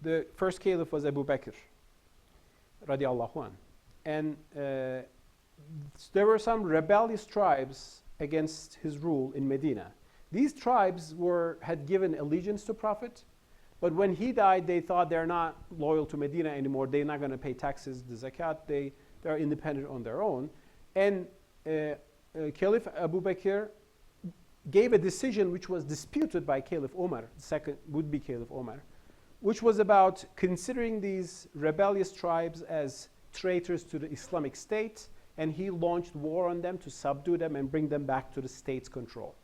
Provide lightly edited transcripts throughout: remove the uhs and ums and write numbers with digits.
the first caliph was Abu Bakr, radiallahu anh. And there were some rebellious tribes against his rule in Medina. These tribes had given allegiance to Prophet, but when he died, they thought they're not loyal to Medina anymore. They're not going to pay taxes, the zakat. They're independent on their own. And Caliph Abu Bakr gave a decision which was disputed by Caliph Omar, the second would-be Caliph Omar, which was about considering these rebellious tribes as traitors to the Islamic State, and he launched war on them to subdue them and bring them back to the state's control.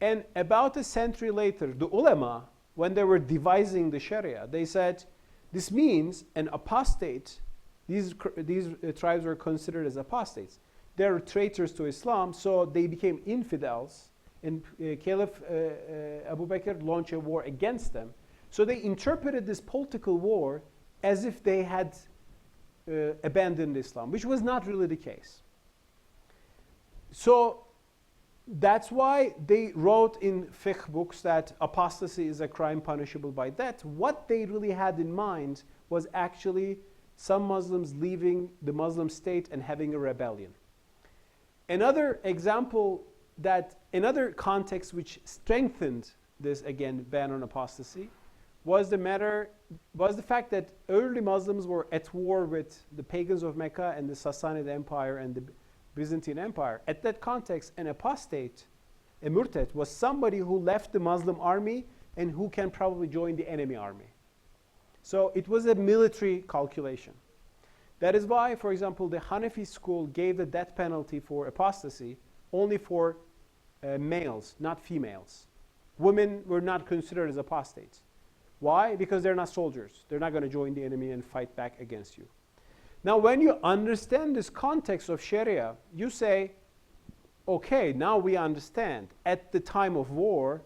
And about a century later, the ulama, when they were devising the Sharia, they said, this means an apostate, these tribes were considered as apostates. They're traitors to Islam, so they became infidels, and Caliph Abu Bakr launched a war against them. So they interpreted this political war as if they had abandoned Islam, which was not really the case. So that's why they wrote in fiqh books that apostasy is a crime punishable by death. What they really had in mind was actually some Muslims leaving the Muslim state and having a rebellion. Another example, another context which strengthened this, again, ban on apostasy, was the fact that early Muslims were at war with the pagans of Mecca and the Sassanid Empire and the Byzantine Empire. At that context, an apostate, a murtad, was somebody who left the Muslim army and who can probably join the enemy army. So it was a military calculation. That is why, for example, the Hanafi school gave the death penalty for apostasy only for males, not females. Women were not considered as apostates. Why? Because they're not soldiers. They're not going to join the enemy and fight back against you. Now, when you understand this context of Sharia, you say, okay, now we understand. At the time of war,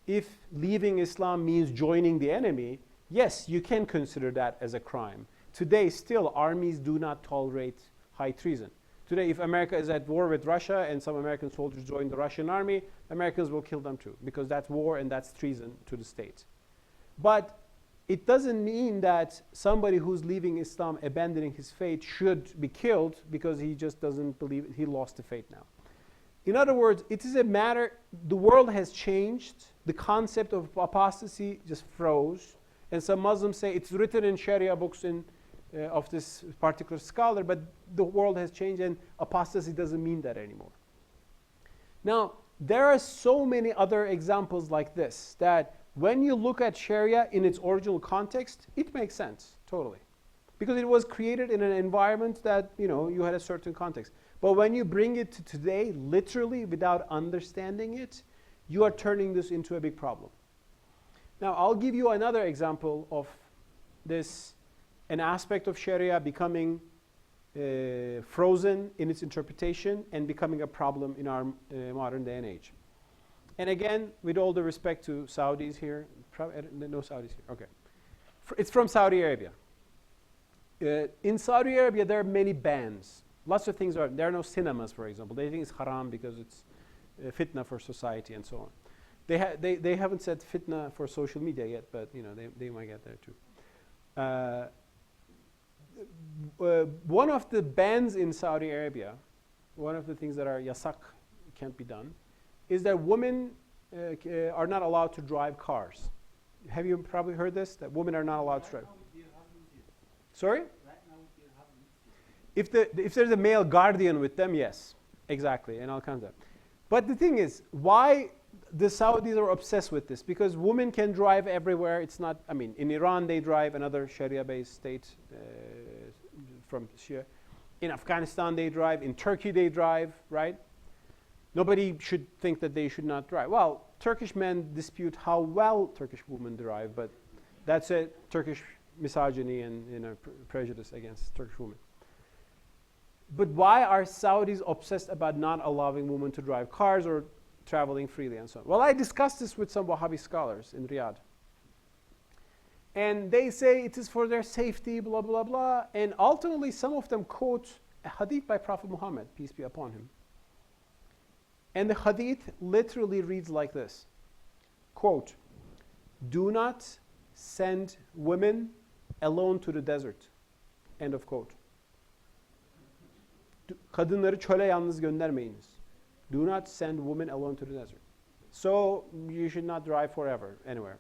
if leaving Islam means joining the enemy, yes, you can consider that as a crime. Today, still, armies do not tolerate high treason. Today, if America is at war with Russia and some American soldiers join the Russian army, Americans will kill them too, because that's war and that's treason to the state. But it doesn't mean that somebody who's leaving Islam, abandoning his faith, should be killed because he just doesn't believe it. He lost the faith now. In other words, it is a matter, the world has changed. The concept of apostasy just froze. And some Muslims say it's written in Sharia books of this particular scholar, but the world has changed and apostasy doesn't mean that anymore. Now, there are so many other examples like this that when you look at Sharia in its original context, it makes sense, totally. Because it was created in an environment that, you had a certain context. But when you bring it to today, literally, without understanding it, you are turning this into a big problem. Now, I'll give you another example of this, an aspect of Sharia becoming frozen in its interpretation and becoming a problem in our modern day and age. And again, with all the respect to Saudis here, no Saudis here, okay. It's from Saudi Arabia. In Saudi Arabia, there are many bans. Lots of things there are no cinemas, for example. They think it's haram because it's fitna for society and so on. They haven't said fitna for social media yet, but they might get there too. One of the bans in Saudi Arabia, one of the things that are yasak, can't be done, is that women are not allowed to drive cars. Have you probably heard this? That women are not allowed to drive. Sorry? If there's a male guardian with them, yes, exactly, and I'll count that. But the thing is, why the Saudis are obsessed with this? Because women can drive everywhere. It's not, in Iran they drive, another Sharia-based state from Shia. In Afghanistan they drive. In Turkey they drive, right? Nobody should think that they should not drive. Well, Turkish men dispute how well Turkish women drive, but that's a Turkish misogyny and prejudice against Turkish women. But why are Saudis obsessed about not allowing women to drive cars or traveling freely and so on? Well, I discussed this with some Wahhabi scholars in Riyadh. And they say it is for their safety, blah, blah, blah. And ultimately, some of them quote a hadith by Prophet Muhammad, peace be upon him. And the hadith literally reads like this, quote, "Do not send women alone to the desert. End of quote. Kadınları çöle yalnız göndermeyiniz. Do not send women alone to the desert. So you should not drive forever anywhere.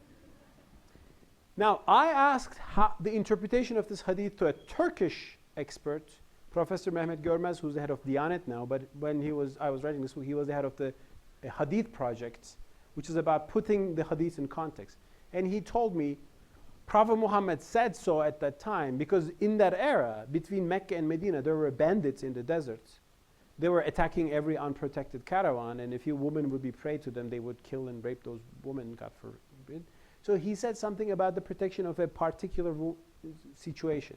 Now, I asked the interpretation of this hadith to a Turkish expert, Professor Mehmet Görmez, who's the head of Diyanet now, but when I was writing this book, he was the head of the hadith project, which is about putting the hadith in context. And he told me, Prophet Muhammad said so at that time because in that era, between Mecca and Medina, there were bandits in the desert. They were attacking every unprotected caravan, and if a woman would be prey to them, they would kill and rape those women, God forbid. So he said something about the protection of a particular situation.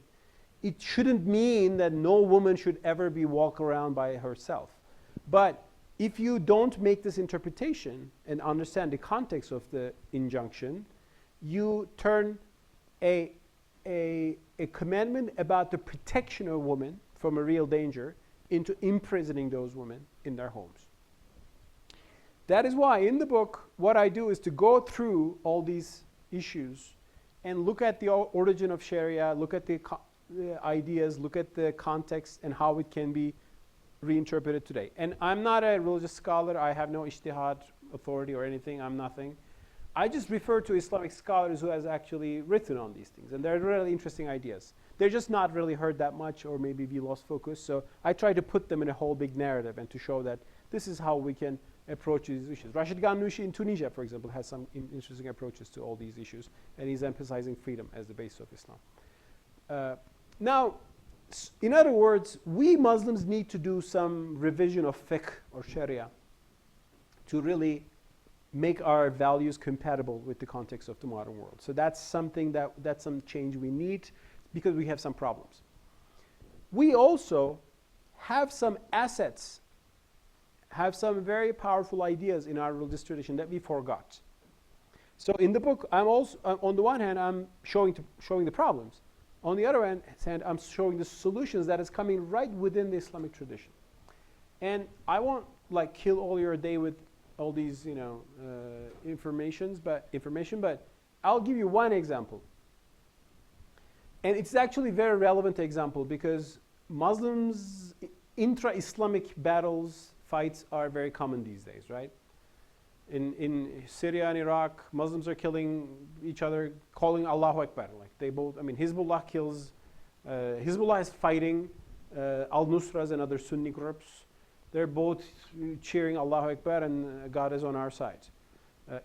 It shouldn't mean that no woman should ever be walk around by herself. But if you don't make this interpretation and understand the context of the injunction, you turn a commandment about the protection of women from a real danger into imprisoning those women in their homes. That is why in the book, what I do is to go through all these issues and look at the origin of Sharia, look at the ideas, look at the context and how it can be reinterpreted today. And I'm not a religious scholar. I have no ijtihad authority or anything. I'm nothing. I just refer to Islamic scholars who has actually written on these things. And they're really interesting ideas. They're just not really heard that much, or maybe we lost focus. So I try to put them in a whole big narrative and to show that this is how we can approach these issues. Rashid Ghannouchi in Tunisia, for example, has some interesting approaches to all these issues. And he's emphasizing freedom as the base of Islam. Now, in other words, we Muslims need to do some revision of fiqh or Sharia to really make our values compatible with the context of the modern world. So that's something that's some change we need because we have some problems. We also have some assets, have some very powerful ideas in our religious tradition that we forgot. So in the book, I'm also, on the one hand, I'm showing the problems. On the other hand, I'm showing the solutions that is coming right within the Islamic tradition. And I won't like kill all your day with all these, information, but I'll give you one example. And it's actually a very relevant example because Muslims, intra-Islamic battles, fights are very common these days, right? In Syria and Iraq, Muslims are killing each other, calling Allahu Akbar. Like they both, Hezbollah kills, Hezbollah is fighting Al-Nusras and other Sunni groups. They're both cheering Allahu Akbar and God is on our side.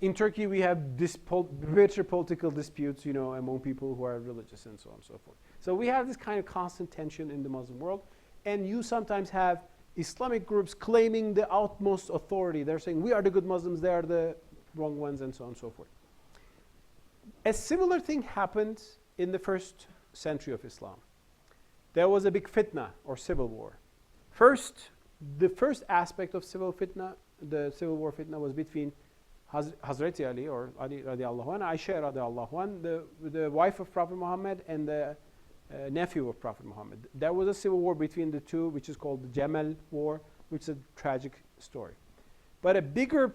In Turkey, we have bitter political disputes, among people who are religious and so on and so forth. So we have this kind of constant tension in the Muslim world. And you sometimes have Islamic groups claiming the utmost authority. They're saying, we are the good Muslims, they are the wrong ones, and so on and so forth. A similar thing happened in the first century of Islam. There was a big fitna, or civil war. The first aspect of the civil war fitna was between Hazreti Ali, or Ali radiallahu anh, Aisha radiallahu anh, the wife of Prophet Muhammad, and the nephew of Prophet Muhammad. There was a civil war between the two, which is called the Jamal War, which is a tragic story. But a bigger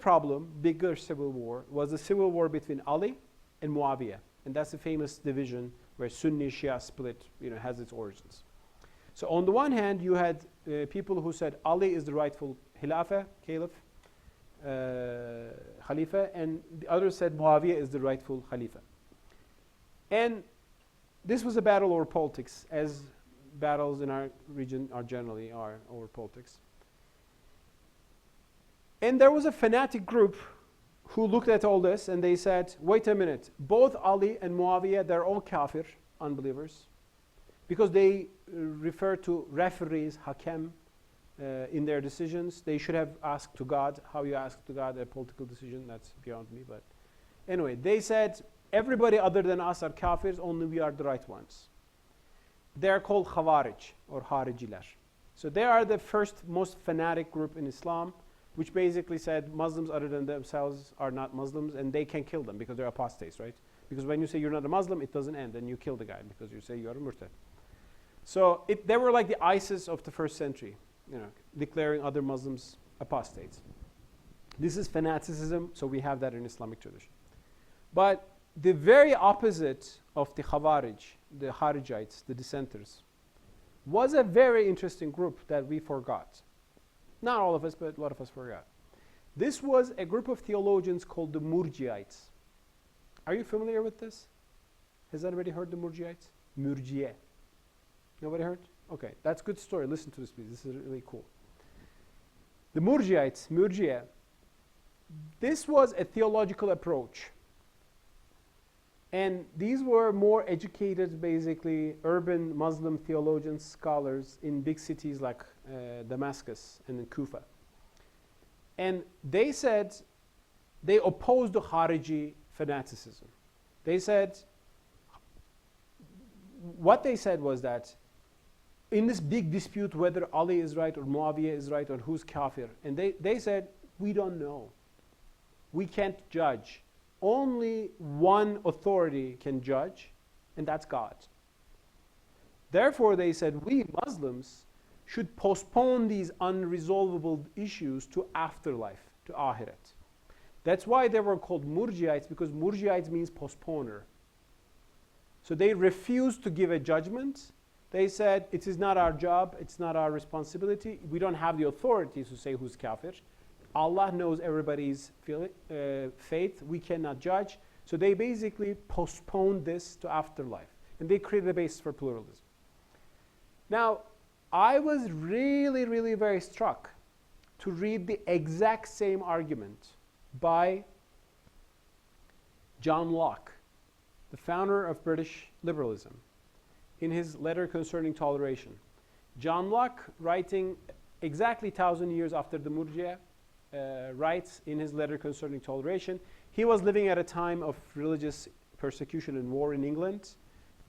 civil war, was the civil war between Ali and Muawiyah. And that's the famous division where Sunni Shia split, has its origins. So on the one hand, you had people who said Ali is the rightful caliph, Khalifa, and the others said Muawiyah is the rightful Khalifa. And this was a battle over politics, as battles in our region are generally over politics. And there was a fanatic group who looked at all this and they said, wait a minute, both Ali and Muawiyah, they're all kafir, unbelievers, because they refer to referees, hakem, in their decisions. They should have asked to God. How you ask to God a political decision, that's beyond me. But anyway, they said, everybody other than us are kafirs, only we are the right ones. They're called Khawarij, or Harijiler. So they are the first most fanatic group in Islam, which basically said Muslims other than themselves are not Muslims, and they can kill them because they're apostates, right? Because when you say you're not a Muslim, it doesn't end, and you kill the guy because you say you are a murtad. So they were like the ISIS of the first century, declaring other Muslims apostates. This is fanaticism, so we have that in Islamic tradition. But the very opposite of the Khawarij, the Harijites, the dissenters, was a very interesting group that we forgot. Not all of us, but a lot of us forgot. This was a group of theologians called the Murjiites. Are you familiar with this? Has anybody heard the Murjiites? Murjiye. Nobody heard? Okay, that's a good story. Listen to this, please. This is really cool. The Murjiites, Murjiye, this was a theological approach. And these were more educated, basically, urban Muslim theologians, scholars in big cities like Damascus and in Kufa. And they said, they opposed the Khariji fanaticism. They said, what they said was that in this big dispute whether Ali is right or Muawiyah is right or who's kafir, and they said, we don't know. We can't judge. Only one authority can judge, and that's God. Therefore, they said, we Muslims should postpone these unresolvable issues to afterlife, to Akhirat. That's why they were called Murjiites, because Murjiites means postponer. So they refused to give a judgment. They said, it is not our job, it's not our responsibility. We don't have the authority to say who's kafir. Allah knows everybody's faith. We cannot judge. So they basically postponed this to afterlife. And they created a basis for pluralism. Now, I was really, really very struck to read the exact same argument by John Locke, the founder of British liberalism, in his letter concerning toleration. John Locke, writing exactly 1,000 years after the Murji'ah, writes in his letter concerning toleration. He was living at a time of religious persecution and war in England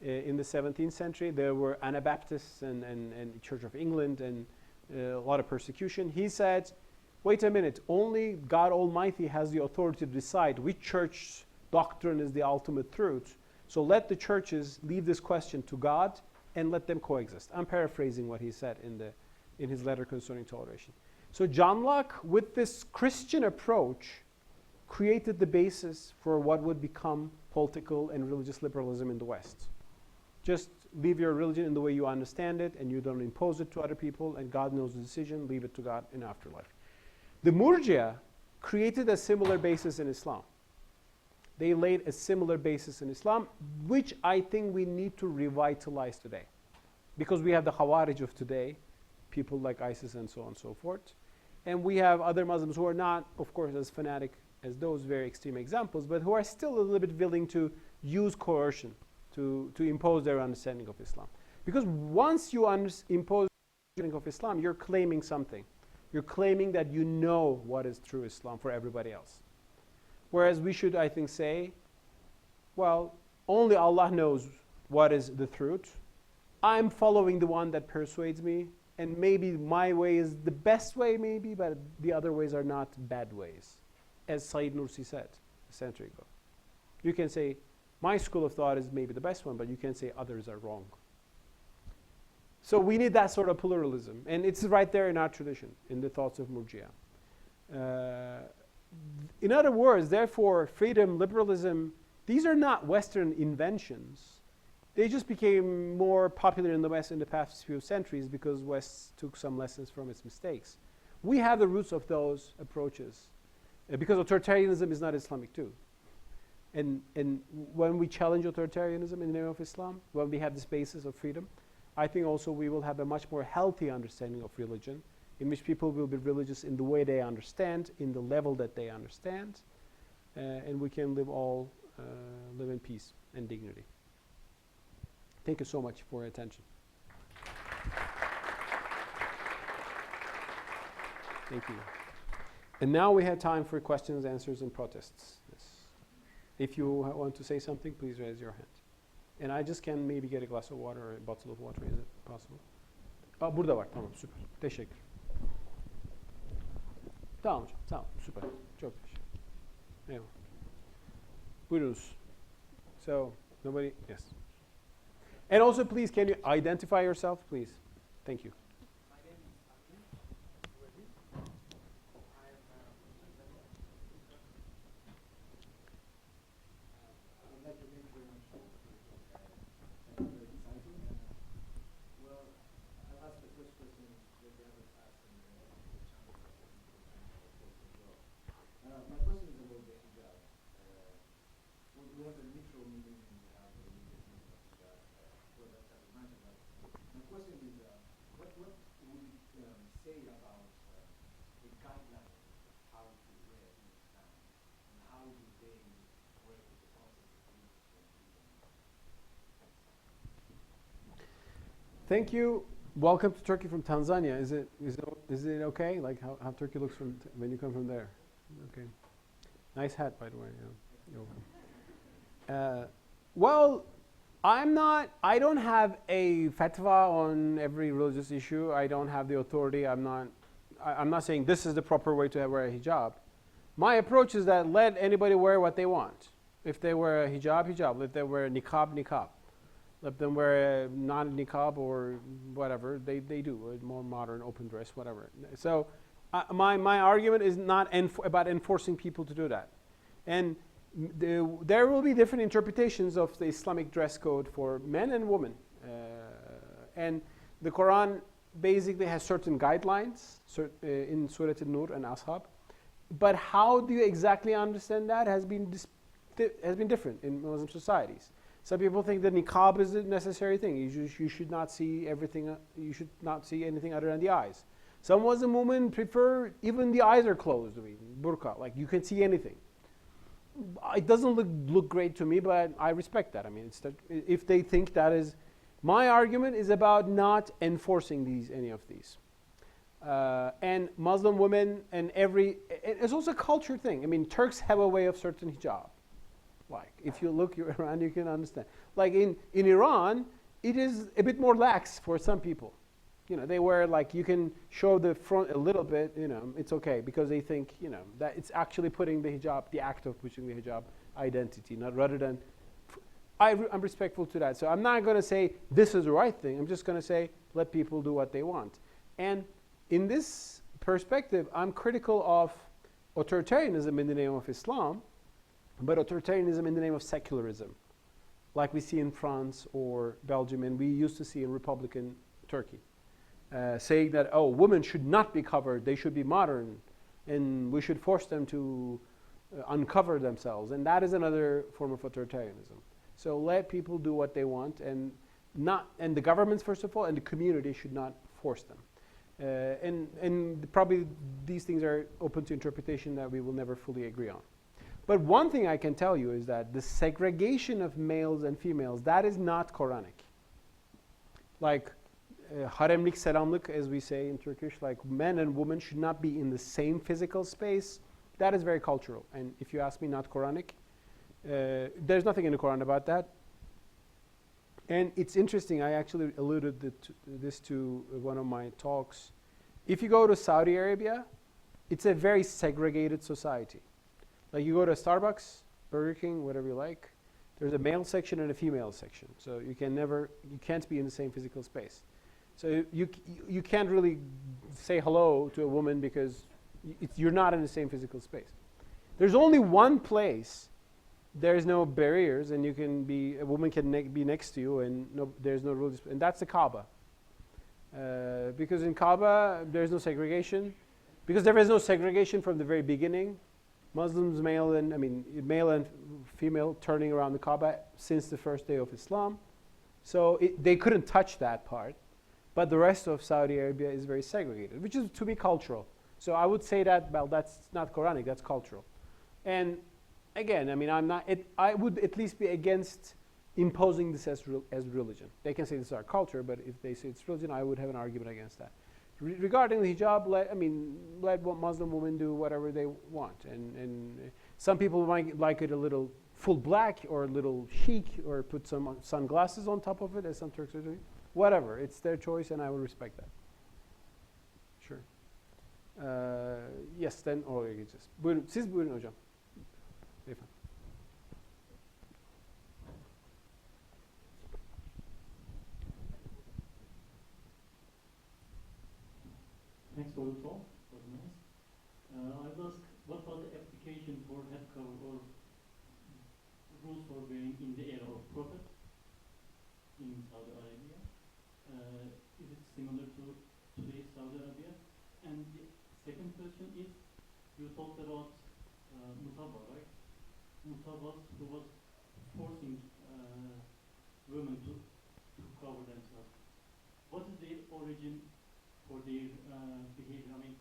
in the 17th century. There were Anabaptists and Church of England and a lot of persecution. He said, wait a minute, only God Almighty has the authority to decide which church doctrine is the ultimate truth. So let the churches leave this question to God and let them coexist. I'm paraphrasing what he said in his letter concerning toleration. So John Locke, with this Christian approach, created the basis for what would become political and religious liberalism in the West. Just leave your religion in the way you understand it, and you don't impose it to other people, and God knows the decision, leave it to God in afterlife. The Murji'ah created a similar basis in Islam. They laid a similar basis in Islam, which I think we need to revitalize today. Because we have the Khawarij of today, people like ISIS and so on and so forth. And we have other Muslims who are not, of course, as fanatic as those very extreme examples, but who are still a little bit willing to use coercion to impose their understanding of Islam. Because once you impose your understanding of Islam, you're claiming something. You're claiming that you know what is true Islam for everybody else. Whereas we should, I think, say, well, only Allah knows what is the truth. I'm following the one that persuades me, and maybe my way is the best way, maybe, but the other ways are not bad ways. As Sayyid Nursi said a century ago. You can say, my school of thought is maybe the best one, but you can say others are wrong. So we need that sort of pluralism. And it's right there in our tradition, in the thoughts of Murji'ah. In other words, therefore, freedom, liberalism, these are not Western inventions. They just became more popular in the West in the past few centuries because West took some lessons from its mistakes. We have the roots of those approaches because authoritarianism is not Islamic too. And when we challenge authoritarianism in the name of Islam, when we have this basis of freedom, I think also we will have a much more healthy understanding of religion, in which people will be religious in the way they understand, in the level that they understand, and we can live in peace and dignity. Thank you so much for your attention. Thank you. And now we have time for questions, answers, and protests. Yes. If you want to say something, please raise your hand. And I just can maybe get a glass of water or a bottle of water. Is it possible? Burada var. Tamam, süper. Teşekkür. Tamam hocam, tamam, süper. Çok teşekkür. Eyvallah. Buyurunuz. So, nobody, yes. And also, please, can you identify yourself, please? Thank you. My name is Amin. I am Thank you. Welcome to Turkey from Tanzania. Is it okay? Like how Turkey looks from when you come from there? Okay. Nice hat, by the way. Yeah. You're welcome. Well, I don't have a fatwa on every religious issue. I don't have the authority. I'm not saying this is the proper way to wear a hijab. My approach is that let anybody wear what they want. If they wear a hijab, hijab. If they wear a niqab, niqab. Let them wear a non-niqab or whatever they do, a more modern open dress, whatever. So my argument is not about enforcing people to do that. And there will be different interpretations of the Islamic dress code for men and women. And the Quran basically has certain guidelines in Surah An-Nur and Ashab. But how do you exactly understand that has been different in Muslim societies. Some people think that niqab is a necessary thing. You should not see everything. You should not see anything other than the eyes. Some Muslim women prefer even the eyes are closed. I mean, burqa, like you can see anything. It doesn't look great to me, but I respect that. I mean, if they think that is, my argument is about not enforcing any of these. And Muslim women and it's also a culture thing. I mean, Turks have a way of certain hijab. Like, if you look around, you can understand. Like in Iran, it is a bit more lax for some people. You know, they wear like, you can show the front a little bit, you know, it's okay because they think, you know, that it's actually putting the hijab, the act of pushing the hijab identity, not rather than, I'm respectful to that. So I'm not going to say this is the right thing. I'm just going to say let people do what they want. And in this perspective, I'm critical of authoritarianism in the name of Islam, but authoritarianism in the name of secularism, like we see in France or Belgium, and we used to see in Republican Turkey, saying that, oh, women should not be covered, they should be modern, and we should force them to uncover themselves. And that is another form of authoritarianism. So let people do what they want, and the governments, first of all, and the community should not force them. And probably these things are open to interpretation that we will never fully agree on. But one thing I can tell you is that the segregation of males and females, that is not Quranic. Like haremlik, selamlik, as we say in Turkish, like men and women should not be in the same physical space. That is very cultural. And if you ask me, not Quranic. There's nothing in the Quran about that. And it's interesting, I actually alluded this to one of my talks. If you go to Saudi Arabia, it's a very segregated society. Like you go to Starbucks, Burger King, whatever you like, there's a male section and a female section. So you can't be in the same physical space. So you can't really say hello to a woman because you're not in the same physical space. There's only one place, there's no barriers, and a woman can be next to you, and there's no rules, and that's the Kaaba. Because in Kaaba, there's no segregation. Because there is no segregation from the very beginning. Muslims, male and female, turning around the Kaaba since the first day of Islam. So they couldn't touch that part. But the rest of Saudi Arabia is very segregated, which is, to me, cultural. So I would say that, well, that's not Quranic, that's cultural. And again, I mean, I would at least be against imposing this as religion. They can say this is our culture, but if they say it's religion, I would have an argument against that. Regarding the hijab, let Muslim women do whatever they want. And some people might like it a little full black or a little chic or put some sunglasses on top of it, as some Turks are doing. Whatever, it's their choice, and I will respect that. Sure. Yes, then oraya geçeceğiz. Buyurun, siz buyurun hocam. Beyefendi. Thanks for the talk. It was nice. I would ask, what was the application for head cover or rules for wearing in the era of Prophet in Saudi Arabia? Is it similar to today's Saudi Arabia? And the second question is, you talked about Mustafa, right? Mustafa, who was forcing women to cover themselves. What is their origin for their behavior? I mean,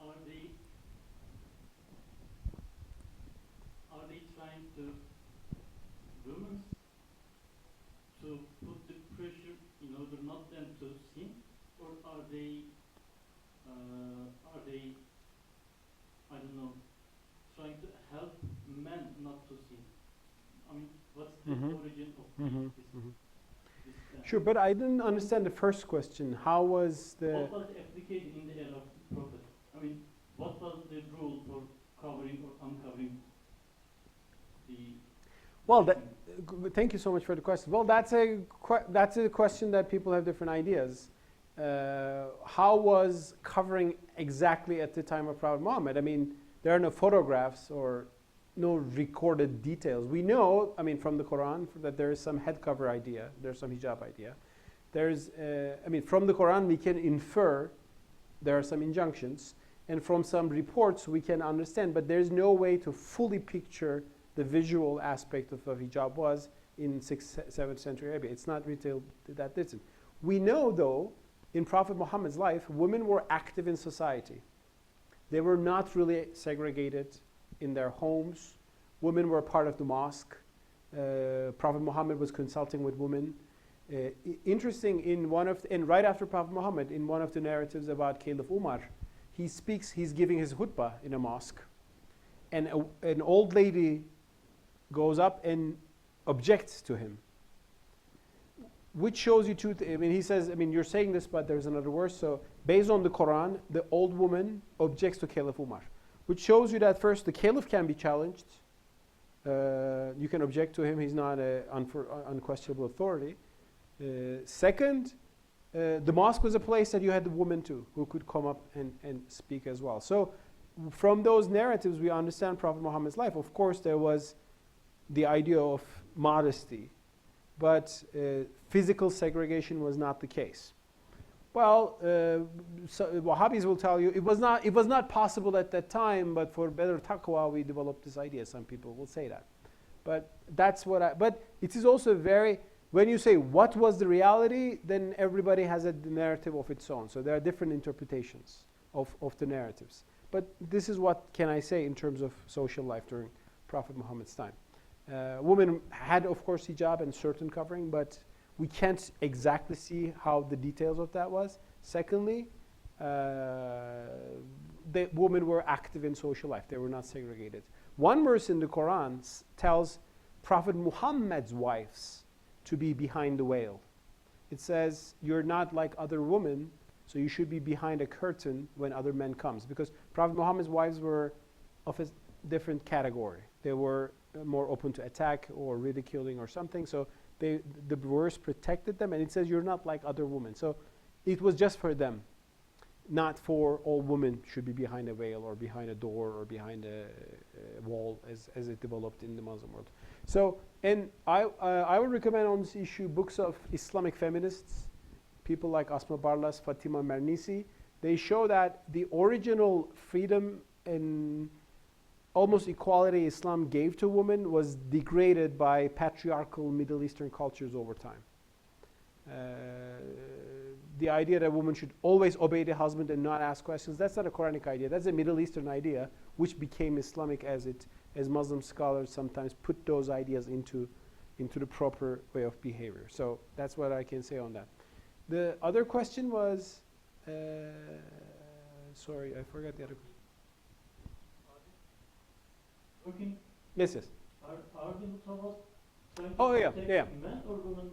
are they trying to women to put the pressure in order not them to sin, or are they, I don't know, trying to help men not to sin? I mean, what's the origin of this? Sure, but I didn't understand the first question. How was the... What was the application in the era of the Prophet? I mean, what was the rule for covering or uncovering the... Well, thank you so much for the question. Well, that's a question that people have different ideas. How was covering exactly at the time of Prophet Muhammad? I mean, there are no photographs or no recorded details. We know, I mean, from the Quran that there is some head cover idea, there's some hijab idea. There's, I mean, from the Quran we can infer there are some injunctions, and from some reports we can understand, but there's no way to fully picture the visual aspect of what hijab was in 6th, 7th century Arabia. It's not retailed that distant. We know, though, in Prophet Muhammad's life, women were active in society. They were not really segregated in their homes. Women were part of the mosque. Prophet Muhammad was consulting with women. Interesting, and right after Prophet Muhammad, in one of the narratives about Caliph Umar, he's giving his khutbah in a mosque, and an old lady goes up and objects to him, which shows you two things. I mean, he says, I mean, you're saying this, but there's another verse. So based on the Quran, the old woman objects to Caliph Umar, which shows you that first, the Caliph can be challenged. You can object to him. He's not an unquestionable authority. Second, the mosque was a place that you had the woman too, who could come up and speak as well. So from those narratives, we understand Prophet Muhammad's life. Of course, there was the idea of modesty, but physical segregation was not the case. Well, so Wahhabis will tell you it was not possible at that time, but for better taqwa we developed this idea. Some people will say that, but that's what but it is also very, when you say what was the reality, then everybody has a narrative of its own. So there are different interpretations of the narratives. But this is what can I say in terms of social life during Prophet Muhammad's time. Women had, of course, hijab and certain covering, but we can't exactly see how the details of that was. Secondly, the women were active in social life. They were not segregated. One verse in the Quran tells Prophet Muhammad's wives to be behind the veil. It says, you're not like other women, so you should be behind a curtain when other men comes. Because Prophet Muhammad's wives were of a different category. They were more open to attack or ridiculing or something. So the verse protected them, and it says you're not like other women. So it was just for them, not for all women should be behind a veil or behind a door or behind a wall as it developed in the Muslim world. So, and I would recommend on this issue books of Islamic feminists, people like Asma Barlas, Fatima Mernissi. They show that the original freedom and almost equality Islam gave to women was degraded by patriarchal Middle Eastern cultures over time. The idea that women should always obey the husband and not ask questions, that's not a Quranic idea. That's a Middle Eastern idea which became Islamic as Muslim scholars sometimes put those ideas into the proper way of behavior. So that's what I can say on that. The other question was, sorry, I forgot the other question. Working. Yes, yes. Are the mutawwas trying to protect men or women?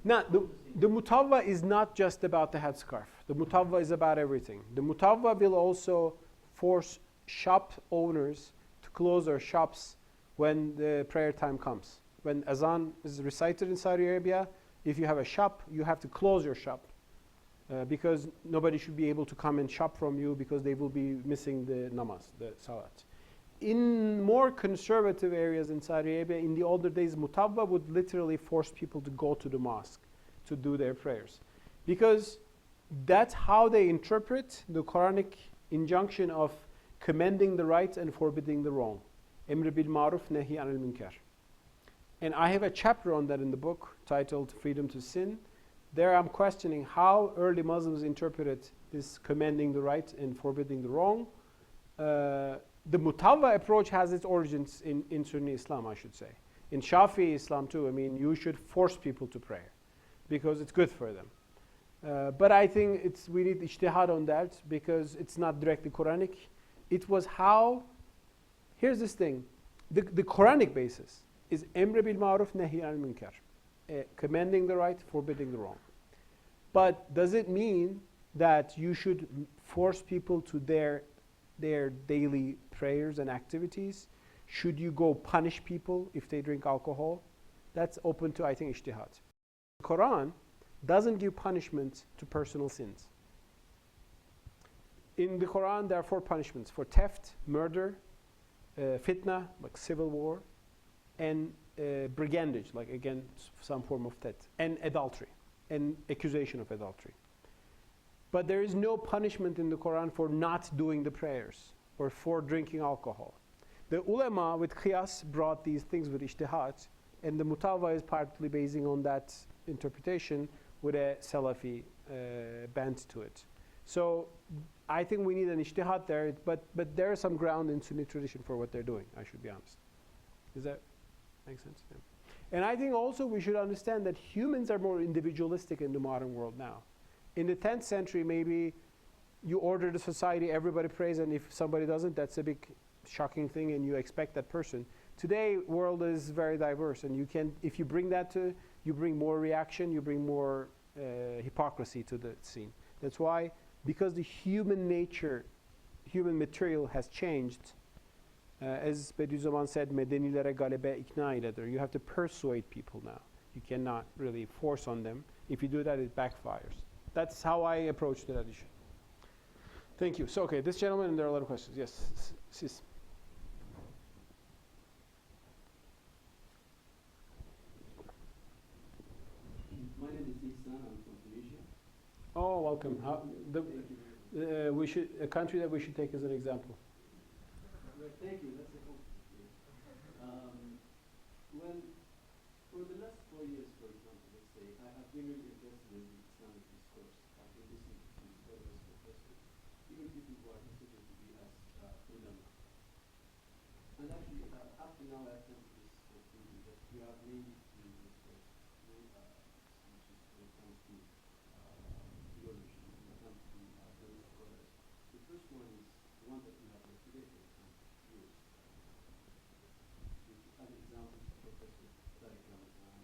Now, the mutawwa is not just about the headscarf. The mutawwa is about everything. The mutawwa will also force shop owners to close their shops when the prayer time comes. When azan is recited in Saudi Arabia, if you have a shop, you have to close your shop because nobody should be able to come and shop from you because they will be missing the namaz, the salat. In more conservative areas in Saudi Arabia, in the older days, mutawwa would literally force people to go to the mosque to do their prayers. Because that's how they interpret the Quranic injunction of commending the right and forbidding the wrong. Emr bil ma'ruf, nahi anil munkar. And I have a chapter on that in the book titled Freedom to Sin. There I'm questioning how early Muslims interpreted this commending the right and forbidding the wrong. The mutawwa approach has its origins in Sunni Islam, I should say. In Shafi'i Islam too, I mean, you should force people to pray because it's good for them. But I think we need ijtihad on that because it's not directly Quranic. It was how, here's this thing, the Quranic basis is emre bil ma'ruf nahi anil munkar, commending the right, forbidding the wrong. But does it mean that you should force people to their daily prayers and activities? Should you go punish people if they drink alcohol? That's open to, I think, ijtihad. The Quran doesn't give punishment to personal sins. In the Quran, there are 4 punishments for theft, murder, fitna, like civil war, and brigandage, like again, some form of theft, and adultery, and accusation of adultery. But there is no punishment in the Quran for not doing the prayers or for drinking alcohol. The ulama with qiyas brought these things with ijtihad, and the Mutawwa is partly basing on that interpretation with a Salafi bent to it. So I think we need an ijtihad there, but there is some ground in Sunni tradition for what they're doing, I should be honest. Does that make sense? Yeah. And I think also we should understand that humans are more individualistic in the modern world now. In the 10th century, maybe you order the society, everybody prays, and if somebody doesn't, that's a big shocking thing, and you expect that person. Today, world is very diverse, and you can, if you bring that to, you bring more reaction, you bring more hypocrisy to the scene. That's why, because the human nature, human material has changed, as Bediüzzaman said, medenilere galebe ikna iledir. You have to persuade people now. You cannot really force on them. If you do that, it backfires. That's how I approach that issue. Thank you. So, okay, this gentleman, and there are a lot of questions. Yes, sis. My name is Ihsan. I'm from Tunisia. Oh, welcome. We should, a country that we should take as an example. Well, thank you. That's a compliment. Well, for the last 4 years, for example, let's say, I've been really interested in the Islamic discourse. I've been listening to various professors, even people who are considered to be as ulama. And actually, up to now, I've come to this conclusion that we have mainly two discourse, which is when it comes to theology, when it comes to those scholars. The first one is the one that we have here today, for example, yours. As examples, Professor Tariq Ramadan,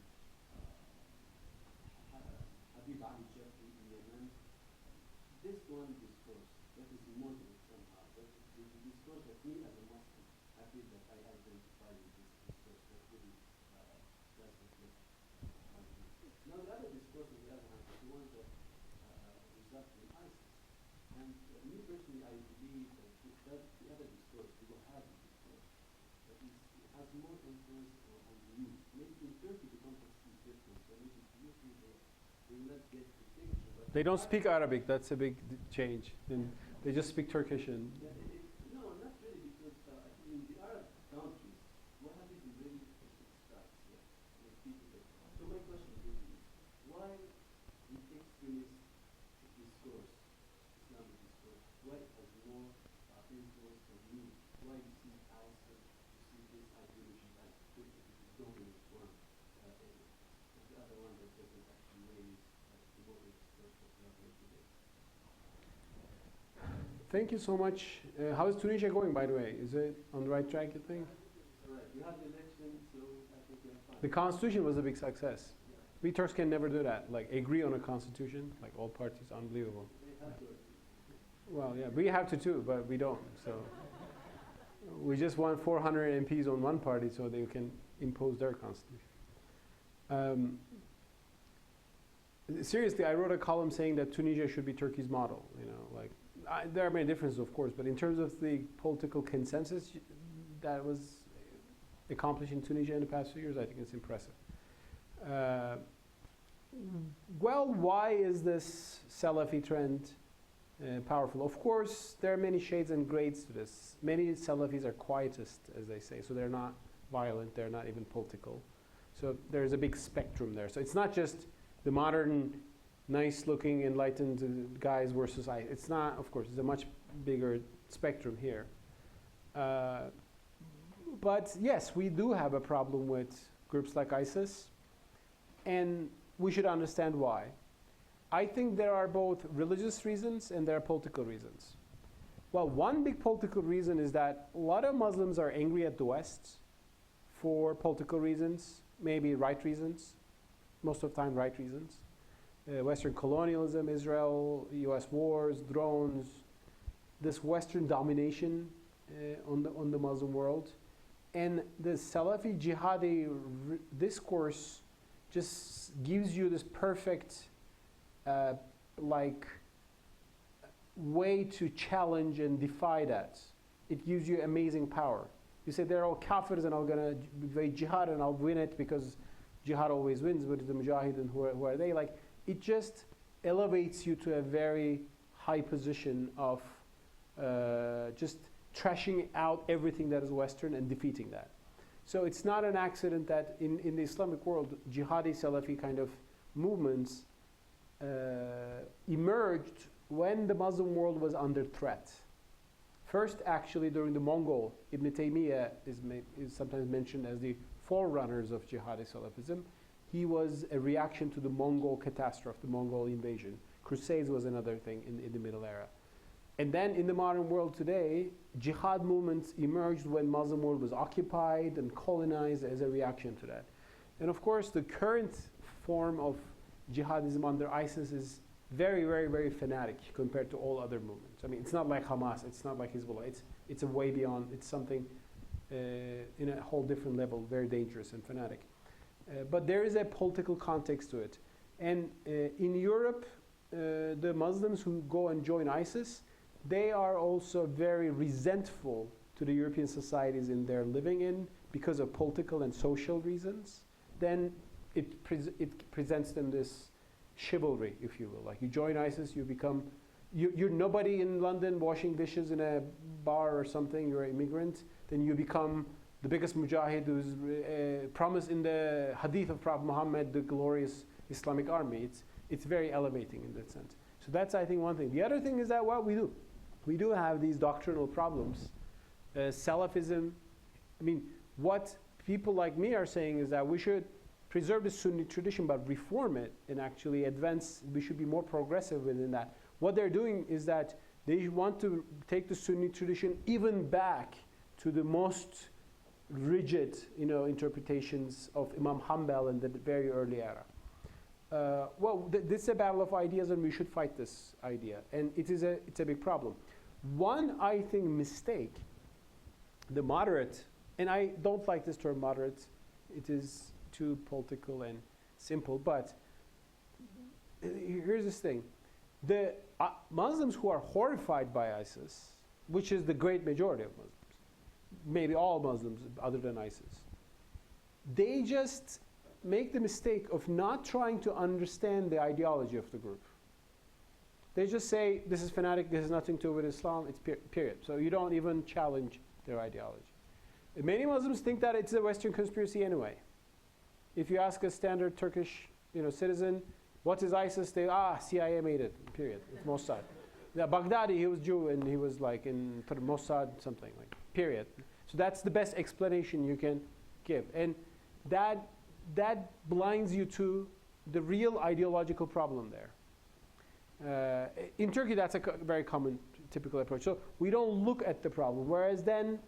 Habib Ali Jafri in Yemen. This one discourse that is moderate somehow, but the discourse that me as a Muslim, I feel that I identify with this discourse that really does reflect my view. Now the other discourse on the other hand is the one that results in ISIS. And me personally, I believe that the other discourse, the Wahhabi discourse, that is, has more influence on the youth. Maybe in Turkey the context is different, so maybe the youth they will not get the picture. But They don't speak Arabic. That's a big change. And they just speak Turkish. And no, not really, because in the Arab countries, Wahhabism really starts here with people there. So my question is, why the extremist discourse, Islamic discourse, why it has more influence on you? Why you see ISIS, you see this ideology as the dominant one, and the other one that doesn't actually raise the moderate discourse that we have here today? thank you so much. How is Tunisia going, by the way? Is it on the right track, you think? All right, we have the election, so I think we are fine. The constitution was a big success. We Turks can never do that. Like, agree on a constitution, like all parties, unbelievable. They have to. Well, yeah, we have to too, but we don't. So we just want 400 MPs on one party so they can impose their constitution. Seriously, I wrote a column saying that Tunisia should be Turkey's model. You know, like there are many differences, of course, but in terms of the political consensus that was accomplished in Tunisia in the past few years, I think it's impressive. Well, why is this Salafi trend powerful? Of course, there are many shades and grades to this. Many Salafis are quietist, as they say, so they're not violent, they're not even political. So there's a big spectrum there. So it's not just the modern, nice-looking, enlightened guys versus I. It's not, of course, it's a much bigger spectrum here. But yes, we do have a problem with groups like ISIS, and we should understand why. I think there are both religious reasons and there are political reasons. Well, one big political reason is that a lot of Muslims are angry at the West for political reasons, maybe right reasons, most of the time right reasons. Western colonialism, Israel, US wars, drones, this Western domination on the Muslim world. And the Salafi jihadi discourse just gives you this perfect way to challenge and defy that. It gives you amazing power. You say they're all kafirs and I'm going to wage jihad and I'll win it because jihad always wins, but the mujahideen, who are they? Like, it just elevates you to a very high position of just trashing out everything that is Western and defeating that. So it's not an accident that in the Islamic world, jihadi Salafi kind of movements emerged when the Muslim world was under threat. First, actually, during the Mongol, Ibn Taymiyyah is sometimes mentioned as the forerunners of jihadi Salafism. He was a reaction to the Mongol catastrophe, the Mongol invasion. Crusades was another thing in the Middle Era. And then in the modern world today, jihad movements emerged when Muslim world was occupied and colonized as a reaction to that. And of course, the current form of jihadism under ISIS is very, very, very fanatic compared to all other movements. I mean, it's not like Hamas, it's not like Hezbollah, it's a way beyond, it's something in a whole different level, very dangerous and fanatic. But there is a political context to it. And in Europe, the Muslims who go and join ISIS, they are also very resentful to the European societies in they're living in because of political and social reasons. Then it presents them this chivalry, if you will. Like, you join ISIS, you become, you're nobody in London washing dishes in a bar or something, you're an immigrant, then you become the biggest mujahid who's promised in the hadith of Prophet Muhammad, the glorious Islamic army. It's very elevating in that sense. So that's, I think, one thing. The other thing is that what we do have these doctrinal problems. Salafism, I mean, what people like me are saying is that we should preserve the Sunni tradition but reform it and actually advance. We should be more progressive within that. What they're doing is that they want to take the Sunni tradition even back to the most rigid, interpretations of Imam Hanbal in the very early era. This is a battle of ideas, and we should fight this idea. And it's a big problem. One, I think, mistake, the moderate, and I don't like this term moderate, it is too political and simple, but here's this thing. The Muslims who are horrified by ISIS, which is the great majority of Muslims, maybe all Muslims other than ISIS, they just make the mistake of not trying to understand the ideology of the group. They just say, this is fanatic, this has nothing to do with Islam, it's period. So you don't even challenge their ideology. Many Muslims think that it's a Western conspiracy anyway. If you ask a standard Turkish citizen, what is ISIS? They, CIA made it, period. It's Mossad. Baghdadi, he was Jew and he was like in Mossad, something like, period. So that's the best explanation you can give. And that blinds you to the real ideological problem there. In Turkey, that's a very common, typical approach. So we don't look at the problem, whereas then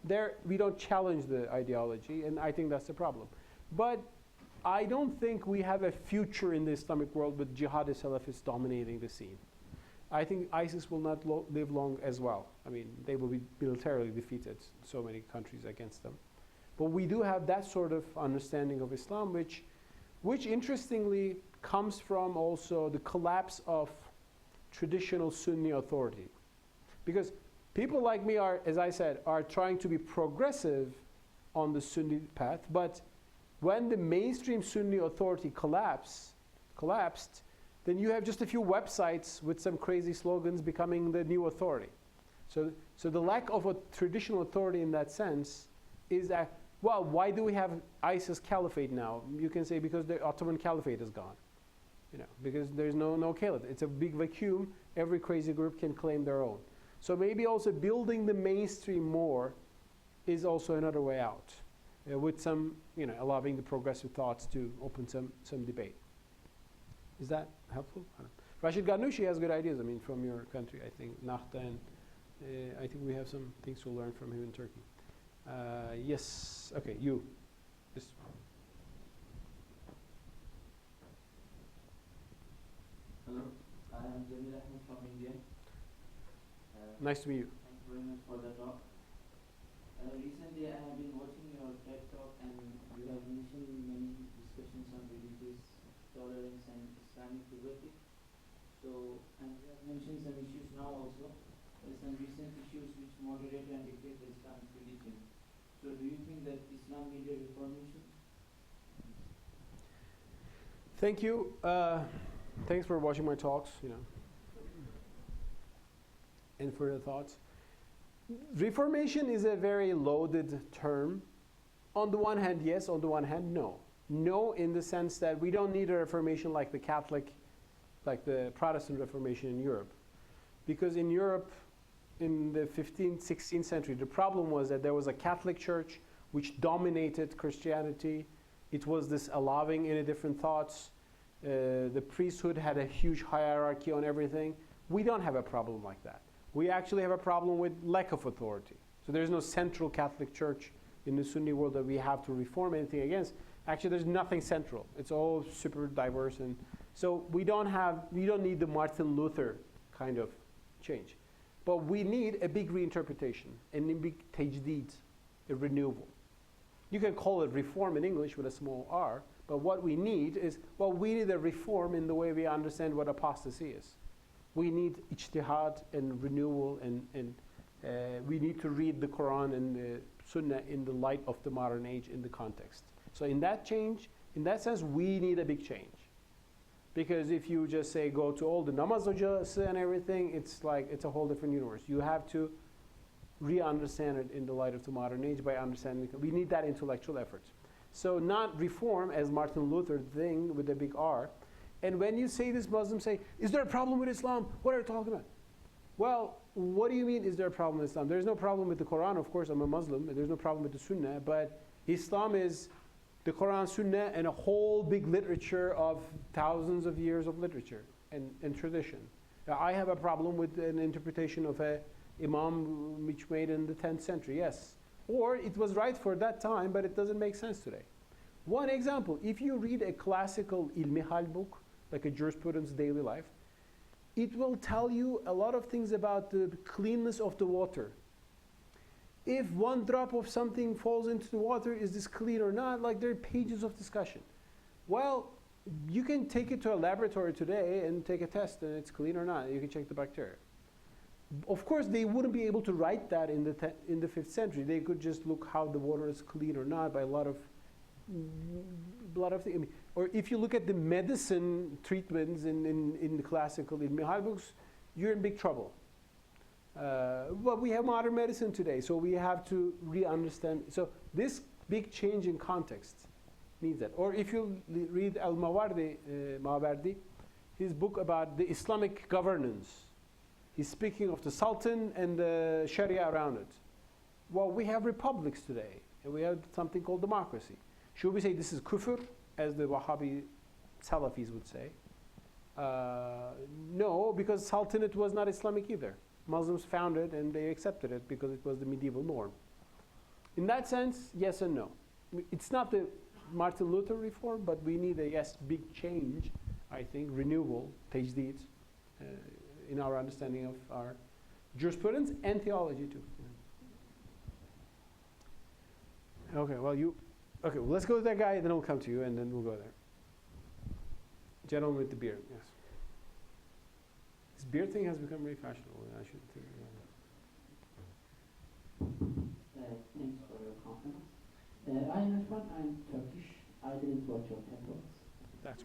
we don't challenge the ideology, and I think that's the problem. But I don't think we have a future in the Islamic world with jihadi Salafists dominating the scene. I think ISIS will not live long as well. I mean, they will be militarily defeated, so many countries against them. But we do have that sort of understanding of Islam, which interestingly comes from also the collapse of traditional Sunni authority. Because people like me are, as I said, are trying to be progressive on the Sunni path, but when the mainstream Sunni authority collapsed, then you have just a few websites with some crazy slogans becoming the new authority. So the lack of a traditional authority in that sense is that, well, why do we have ISIS caliphate now? You can say because the Ottoman caliphate is gone. Because there's no caliphate. It's a big vacuum. Every crazy group can claim their own. So maybe also building the mainstream more is also another way out, with some, allowing the progressive thoughts to open some debate. Is that helpful? Rashid Ghanouchi has good ideas. I mean, from your country, I think Nakhta, and I think we have some things to learn from him in Turkey. Yes. Okay, you. This. Hello, I am Jamil Ahmed from India. Nice to meet you. Thank you very much for the talk. Recently, I have been watching your TED talk, and you have mentioned many discussions on religious tolerance and Islamic liberty. So, and you have mentioned some issues now also. Some recent issues which moderate and dictate the Islamic religion. So, do you think that Islam needs a reformation? Thank you. Thanks for watching my talks, and for your thoughts. Reformation is a very loaded term. On the one hand, yes. On the one hand, no. No, in the sense that we don't need a reformation like the Catholic, like the Protestant Reformation in Europe. Because in Europe, in the 15th, 16th century, the problem was that there was a Catholic Church which dominated Christianity. It was this allowing in different thoughts. The priesthood had a huge hierarchy on everything. We don't have a problem like that. We actually have a problem with lack of authority. So there's no central Catholic Church in the Sunni world that we have to reform anything against. Actually, there's nothing central. It's all super diverse, and so we don't need the Martin Luther kind of change. But we need a big reinterpretation, and a big tajdeed, a renewal. You can call it reform in English with a small r, but what we need is, we need a reform in the way we understand what apostasy is. We need ijtihad and renewal, and we need to read the Quran and the Sunnah in the light of the modern age in the context. So in that sense, we need a big change. Because if you just say go to all the namaz hocası and everything, it's a whole different universe. You have to re-understand it in the light of the modern age by understanding. We need that intellectual effort. So not reform as Martin Luther thing with a big R. And when you say this, Muslims say, is there a problem with Islam? What are you talking about? Well, what do you mean, is there a problem with Islam? There's no problem with the Quran, of course, I'm a Muslim. There's no problem with the Sunnah, but Islam is the Quran, Sunnah, and a whole big literature of thousands of years of literature and tradition. Now, I have a problem with an interpretation of a Imam which made in the 10th century, yes. Or it was right for that time, but it doesn't make sense today. One example, if you read a classical ilmi hal book, like a jurisprudence daily life, it will tell you a lot of things about the cleanness of the water. If one drop of something falls into the water, is this clean or not? Like, there are pages of discussion. Well, you can take it to a laboratory today and take a test, and it's clean or not. You can check the bacteria. Of course, they wouldn't be able to write that in the 5th century. They could just look how the water is clean or not by a lot of things. I mean, or if you look at the medicine treatments in the classical ilmi hal books, you're in big trouble. But we have modern medicine today, so we have to re-understand. So this big change in context needs that. Or if you read Mawardi, his book about the Islamic governance, he's speaking of the Sultan and the Sharia around it. Well, we have republics today, and we have something called democracy. Should we say this is kufr, as the Wahhabi Salafis would say? No, because Sultanate was not Islamic either. Muslims found it and they accepted it because it was the medieval norm. In that sense, yes and no. It's not the Martin Luther reform, but we need a big change, I think, renewal, tajdeed, in our understanding of our jurisprudence and theology too. Okay, well let's go to that guy, then I'll come to you, and then we'll go there. Gentleman with the beard, yes. This beard thing has become very fashionable. I should think about Thanks for your compliment. I'm Irfan, I'm Turkish. I didn't watch your TED Talks. That's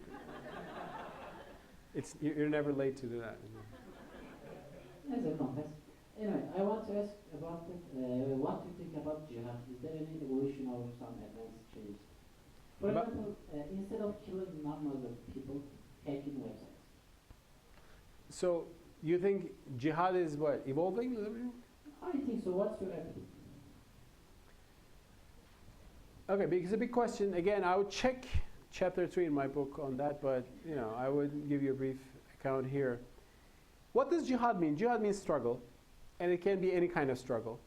great. You're never late to do that. As a confess. Anyway, I want to ask about what you think about jihad. Is there any evolution or some advanced changes? For example, instead of killing non-Muslim people, hacking websites. So you think jihad is what, evolving? I think so. What's your opinion? Okay, because it's a big question. Again, I would check chapter 3 in my book on that, but I would give you a brief count here. What does jihad mean? Jihad means struggle, and it can be any kind of struggle,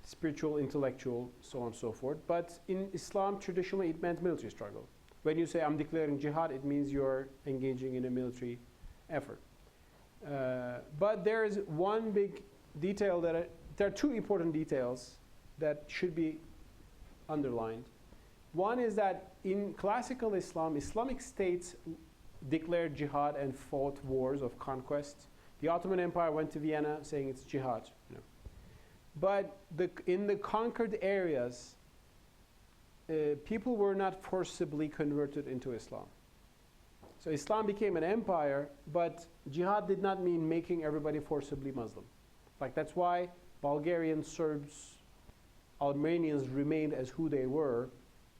spiritual, intellectual, so on and so forth. But in Islam, traditionally, it meant military struggle. When you say, I'm declaring jihad, it means you're engaging in a military effort. But there is one big detail that, there are two important details that should be underlined. One is that in classical Islam, Islamic states declared jihad and fought wars of conquest. The Ottoman Empire went to Vienna saying it's jihad. But in the conquered areas, people were not forcibly converted into Islam. So Islam became an empire, but jihad did not mean making everybody forcibly Muslim. Like that's why Bulgarians, Serbs, Armenians remained as who they were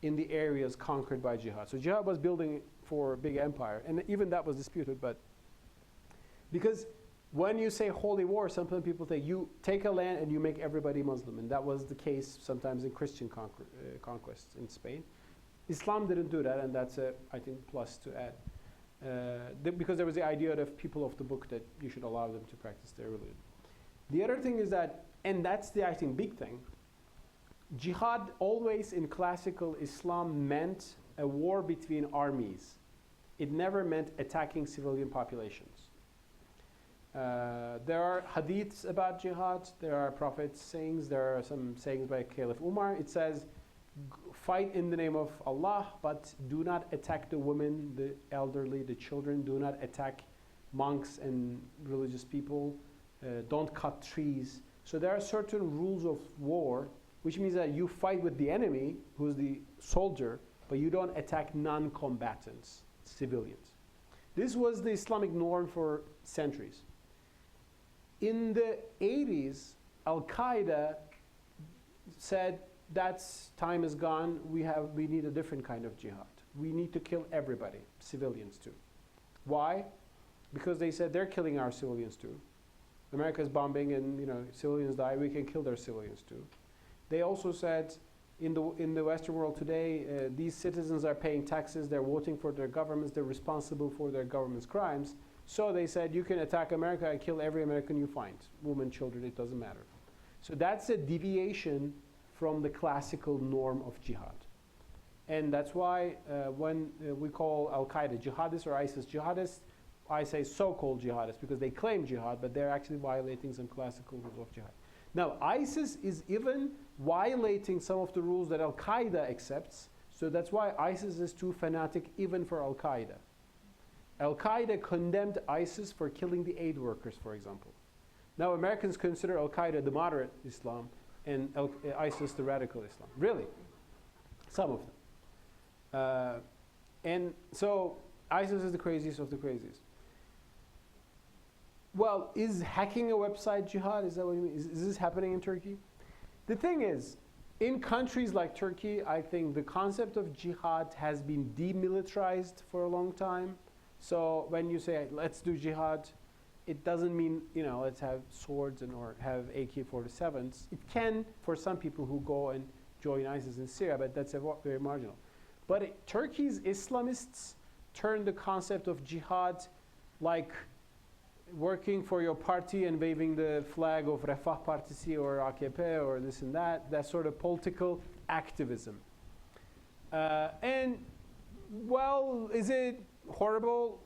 in the areas conquered by jihad. So jihad was building for a big empire, and even that was disputed. But because when you say holy war, sometimes people think you take a land and you make everybody Muslim, and that was the case sometimes in Christian conquests in Spain. Islam didn't do that, and that's a, I think, plus to add. Because there was the idea of people of the book that you should allow them to practice their religion. The other thing is that, and that's the, I think, big thing, jihad always in classical Islam meant a war between armies. It never meant attacking civilian populations. There are hadiths about jihad, there are Prophet's sayings, there are some sayings by Caliph Umar. It says, fight in the name of Allah, but do not attack the women, the elderly, the children. Do not attack monks and religious people. Don't cut trees. So there are certain rules of war, which means that you fight with the enemy, who's the soldier, but you don't attack non-combatants, civilians. This was the Islamic norm for centuries. In the 80s, Al-Qaeda said, that's time is gone, we need a different kind of jihad. We need to kill everybody, civilians too. Why? Because they said they're killing our civilians too. America's bombing and civilians die, we can kill their civilians too. They also said in the Western world today, these citizens are paying taxes, they're voting for their governments, they're responsible for their government's crimes. So they said you can attack America and kill every American you find, women, children, it doesn't matter. So that's a deviation from the classical norm of jihad. And that's why when we call Al-Qaeda jihadists or ISIS jihadists, I say so-called jihadists because they claim jihad, but they're actually violating some classical rules of jihad. Now, ISIS is even violating some of the rules that Al-Qaeda accepts, so that's why ISIS is too fanatic even for Al-Qaeda. Al-Qaeda condemned ISIS for killing the aid workers, for example. Now, Americans consider Al-Qaeda the moderate Islam, and ISIS the radical Islam. Really? Some of them. And so ISIS is the craziest of the craziest. Well, is hacking a website jihad? Is that what you mean? Is this happening in Turkey? The thing is, in countries like Turkey, I think the concept of jihad has been demilitarized for a long time. So when you say, let's do jihad, it doesn't mean, let's have swords or have AK-47s. It can for some people who go and join ISIS in Syria, but that's very marginal. But Turkey's Islamists turned the concept of jihad like working for your party and waving the flag of Refah Partisi or AKP or this and that sort of political activism. And, well, is it horrible?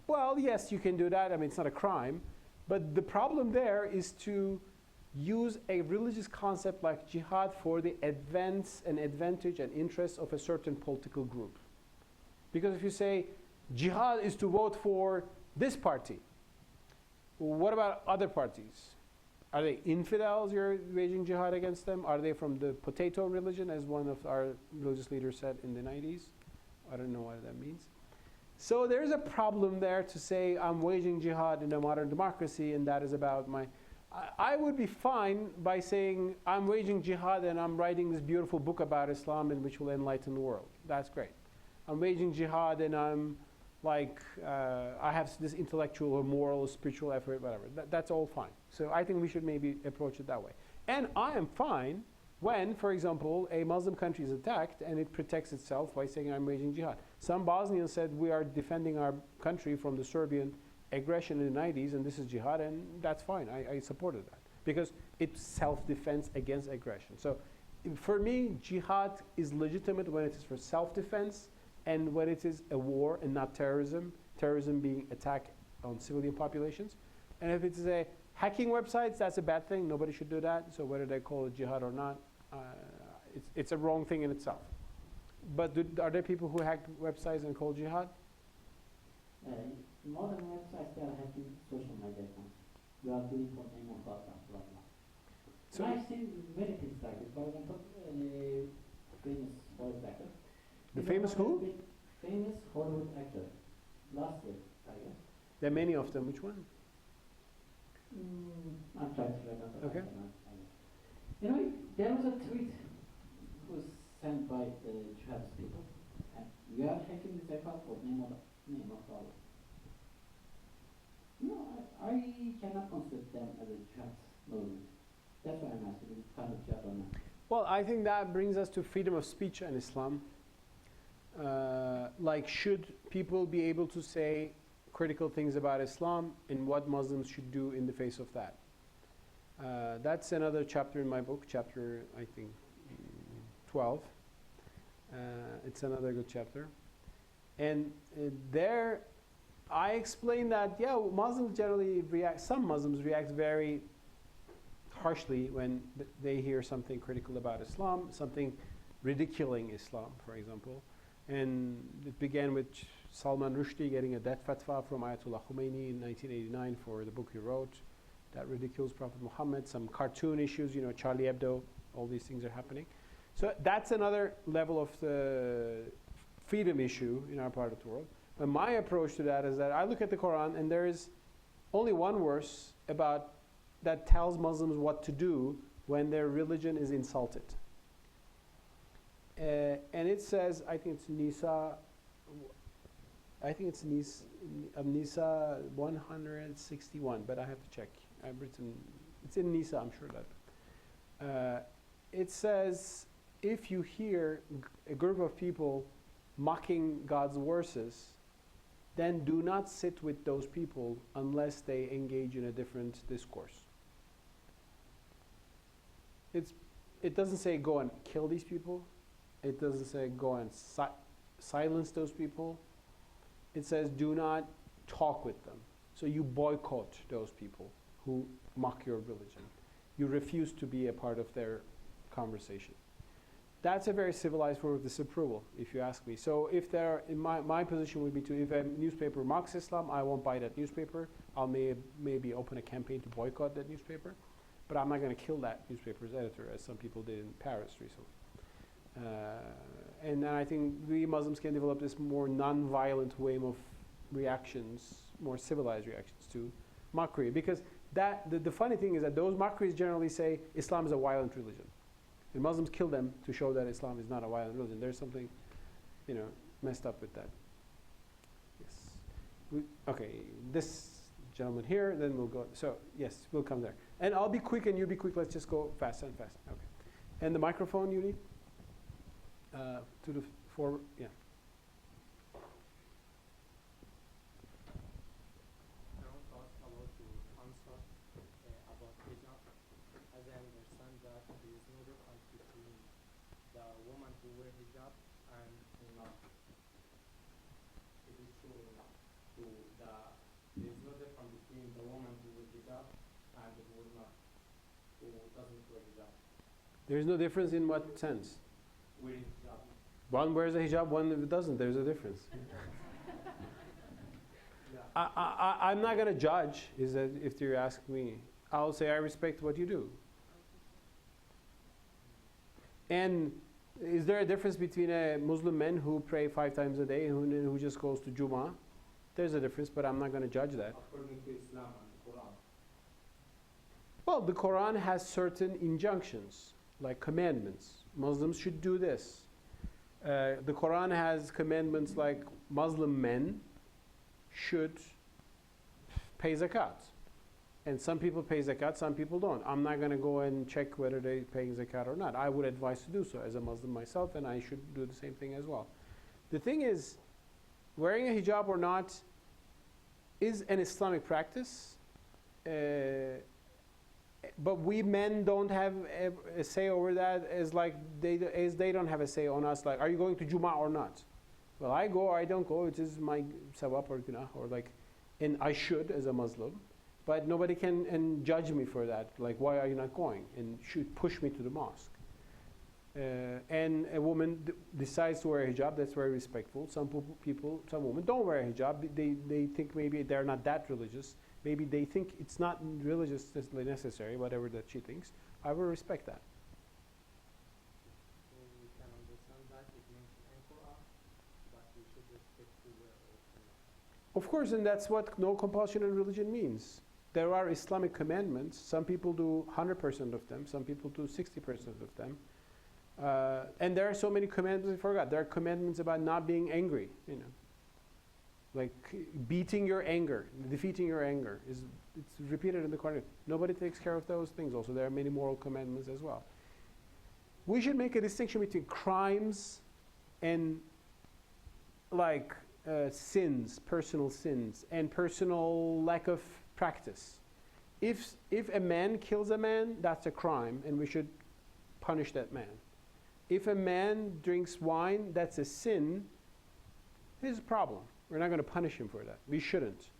Well, yes, you can do that. I mean, it's not a crime. But the problem there is to use a religious concept like jihad for the advantage and interests of a certain political group. Because if you say jihad is to vote for this party, what about other parties? Are they infidels you're waging jihad against them? Are they from the potato religion, as one of our religious leaders said in the 90s? I don't know what that means. So there's a problem there to say I'm waging jihad in a modern democracy and that is about my... I would be fine by saying I'm waging jihad and I'm writing this beautiful book about Islam and which will enlighten the world. That's great. I'm waging jihad and I'm like, I have this intellectual or moral or spiritual effort, whatever. That's all fine. So I think we should maybe approach it that way. And I am fine when, for example, a Muslim country is attacked and it protects itself by saying I'm waging jihad. Some Bosnians said we are defending our country from the Serbian aggression in the 90s, and this is jihad, and that's fine. I supported that because it's self-defense against aggression. So for me, jihad is legitimate when it is for self-defense and when it is a war and not terrorism. Terrorism being attack on civilian populations. And if it's a hacking websites, that's a bad thing. Nobody should do that. So whether they call it jihad or not, it's a wrong thing in itself. But are there people who hack websites and call jihad? Modern websites, they are hacking social media accounts. You are doing for name of blah, blah, blah, blah. So I've seen many things like this. For example, famous voice actor. the famous who? Famous Hollywood actor. Last year, I guess. There are many of them. Which one? I'm trying to remember. Okay. You know, there was a tweet was sent by the jihadist people, and you are hacking this account for name of Allah. No, I cannot consider them as a jihad movement. That's why I'm asking, is it kind of jihad or not? Well, I think that brings us to freedom of speech in Islam. Like, should people be able to say critical things about Islam and what Muslims should do in the face of that? That's another chapter in my book, chapter, I think, 12. It's another good chapter. And there, I explain that, yeah, Muslims generally react, some Muslims react very harshly when they hear something critical about Islam, something ridiculing Islam, for example. And it began with Salman Rushdie getting a death fatwa from Ayatollah Khomeini in 1989 for the book he wrote that ridicules Prophet Muhammad, some cartoon issues, you know, Charlie Hebdo, all these things are happening. So that's another level of the freedom issue in our part of the world. But my approach to that is that I look at the Quran and there is only one verse about that tells Muslims what to do when their religion is insulted. And it says, I think it's Nisa 161, but I have to check. I've written, it's in Nisa, I'm sure that. It says, if you hear a group of people mocking God's verses, then do not sit with those people unless they engage in a different discourse. It doesn't say go and kill these people. It doesn't say go and silence those people. It says do not talk with them. So you boycott those people who mock your religion. You refuse to be a part of their conversation. That's a very civilized form of disapproval, if you ask me. So if there, in my position would be to, if a newspaper mocks Islam, I won't buy that newspaper. I'll maybe open a campaign to boycott that newspaper. But I'm not going to kill that newspaper's editor, as some people did in Paris recently. And I think we Muslims can develop this more non-violent way of reactions, more civilized reactions to mockery. Because the funny thing is that those mockeries generally say Islam is a violent religion. And Muslims kill them to show that Islam is not a violent religion. There's something, messed up with that. Yes. Okay, this gentleman here, then we'll go. So, yes, we'll come there. And I'll be quick and you be quick. Let's just go fast and fast. Okay. And the microphone you need? To the forward, yeah. I want to ask about your answer about hijab. As I understand that there is no difference between the woman who wear hijab and who not. It is true or not? There is no difference between the woman who wears hijab and who will not, who doesn't wear hijab. There's no difference in what sense? Wearing hijab. One wears a hijab, one doesn't. There's a difference. Yeah. I'm not going to judge, is that if you ask me. I'll say I respect what you do. And is there a difference between a Muslim man who pray 5 times a day and who just goes to Jummah? There's a difference, but I'm not going to judge that. According to Islam and the Quran. Well, the Quran has certain injunctions, like commandments. Muslims should do this. The Quran has commandments like Muslim men should pay zakat. And some people pay zakat, some people don't. I'm not going to go and check whether they're paying zakat or not. I would advise to do so as a Muslim myself, and I should do the same thing as well. The thing is, wearing a hijab or not is an Islamic practice, but we men don't have a say over that, as they don't have a say on us. Like, are you going to Jumu'ah or not? Well, I go or I don't go. It is my sawab or gunah, or like, and I should as a Muslim, but nobody can judge me for that. Like, why are you not going? And should push me to the mosque. And a woman decides to wear a hijab. That's very respectful. Some women don't wear a hijab. They think maybe they're not that religious. Maybe they think it's not religiously necessary, whatever that she thinks. I will respect that. So we can understand that it means Quran, but we should respect to wear also. Of course, and that's what no compulsion in religion means. There are Islamic commandments. Some people do 100% of them. Some people do 60% of them. And there are so many commandments I forgot. There are commandments about not being angry, like beating your anger, defeating your anger. It's repeated in the Quran. Nobody takes care of those things. Also, there are many moral commandments as well. We should make a distinction between crimes and sins, personal sins, and personal lack of practice. If a man kills a man, that's a crime, and we should punish that man. If a man drinks wine, that's a sin. There's a problem. We're not going to punish him for that. We shouldn't.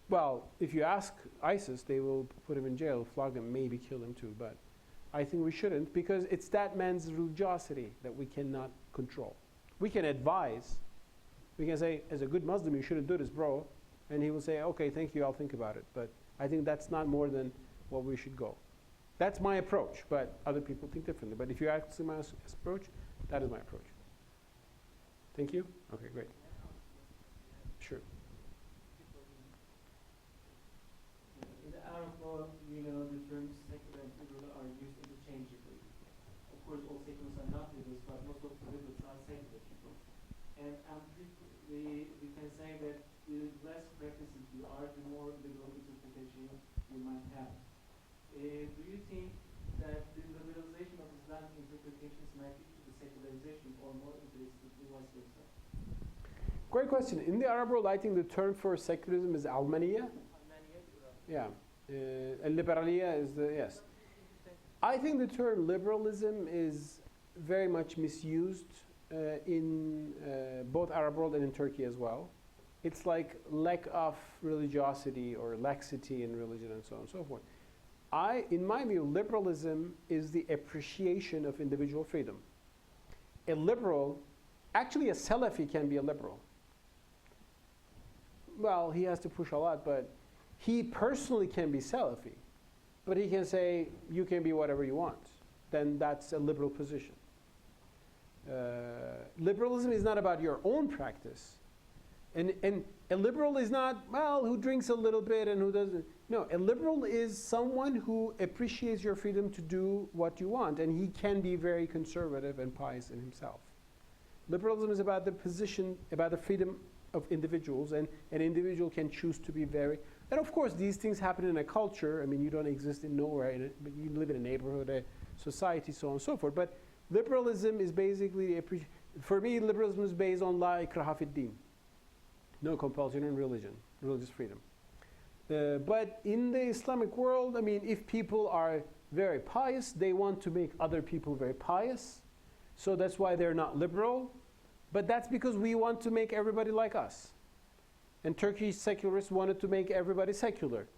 Well, if you ask ISIS, they will put him in jail, flog him, maybe kill him too. But I think we shouldn't, because it's that man's religiosity that we cannot control. We can advise. We can say, as a good Muslim, you shouldn't do this, bro. And he will say, okay, thank you, I'll think about it. But I think that's not more than what we should go. That's my approach, but other people think differently. But if you ask my approach, that is my approach. Thank you. Okay, great. Sure. In the Arab world, the terms secular and liberal are used interchangeably. Of course, all seculars are not liberals, but most of the liberals are secular people. And we can say that the less practices you are, the more liberal interpretation you might have. Do you think that the liberalization of Islamic interpretations might lead to the secularization, or more interestingly, vice versa? Great question. In the Arab world, I think the term for secularism is Almaniya. Yeah. And Liberaliya is yes. I think the term liberalism is very much misused in both Arab world and in Turkey as well. It's like lack of religiosity or laxity in religion and so on and so forth. In my view, liberalism is the appreciation of individual freedom. A liberal, actually a Salafi can be a liberal. Well, he has to push a lot, but he personally can be Salafi. But he can say, you can be whatever you want. Then that's a liberal position. Liberalism is not about your own practice. And a liberal is not, who drinks a little bit and who doesn't. No, a liberal is someone who appreciates your freedom to do what you want. And he can be very conservative and pious in himself. Liberalism is about the position, about the freedom of individuals. And an individual can choose to be very... And of course, these things happen in a culture. I mean, you don't exist in nowhere, but you live in a neighborhood, a society, so on and so forth. But liberalism is basically, for me, liberalism is based on la ikraha fid din. No compulsion in religion, religious freedom. But in the Islamic world, I mean, if people are very pious, they want to make other people very pious. So that's why they're not liberal. But that's because we want to make everybody like us. And Turkish secularists wanted to make everybody secular.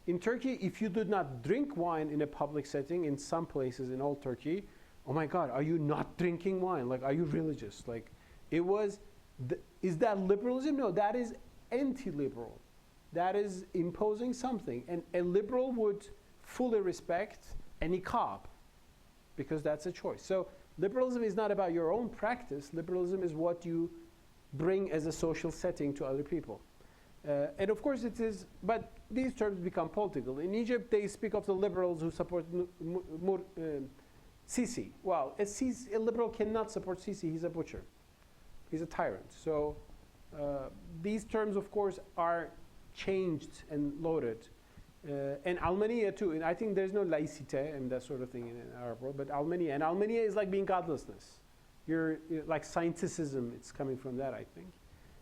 In Turkey, if you did not drink wine in a public setting, in some places in old Turkey, oh my God, are you not drinking wine? Like, are you religious? Like, it was... Is that liberalism? No, that is anti-liberal. That is imposing something. And a liberal would fully respect a niqab, because that's a choice. So liberalism is not about your own practice. Liberalism is what you bring as a social setting to other people. And of course it is, but these terms become political. In Egypt, they speak of the liberals who support Sisi. Well, a liberal cannot support Sisi. He's a butcher. He's a tyrant. So these terms, of course, are changed and loaded. And Almaniya too. And I think there's no laicite and that sort of thing in Arab world. But Almaniya. And Almaniya is like being godlessness. You're like scienticism. It's coming from that, I think.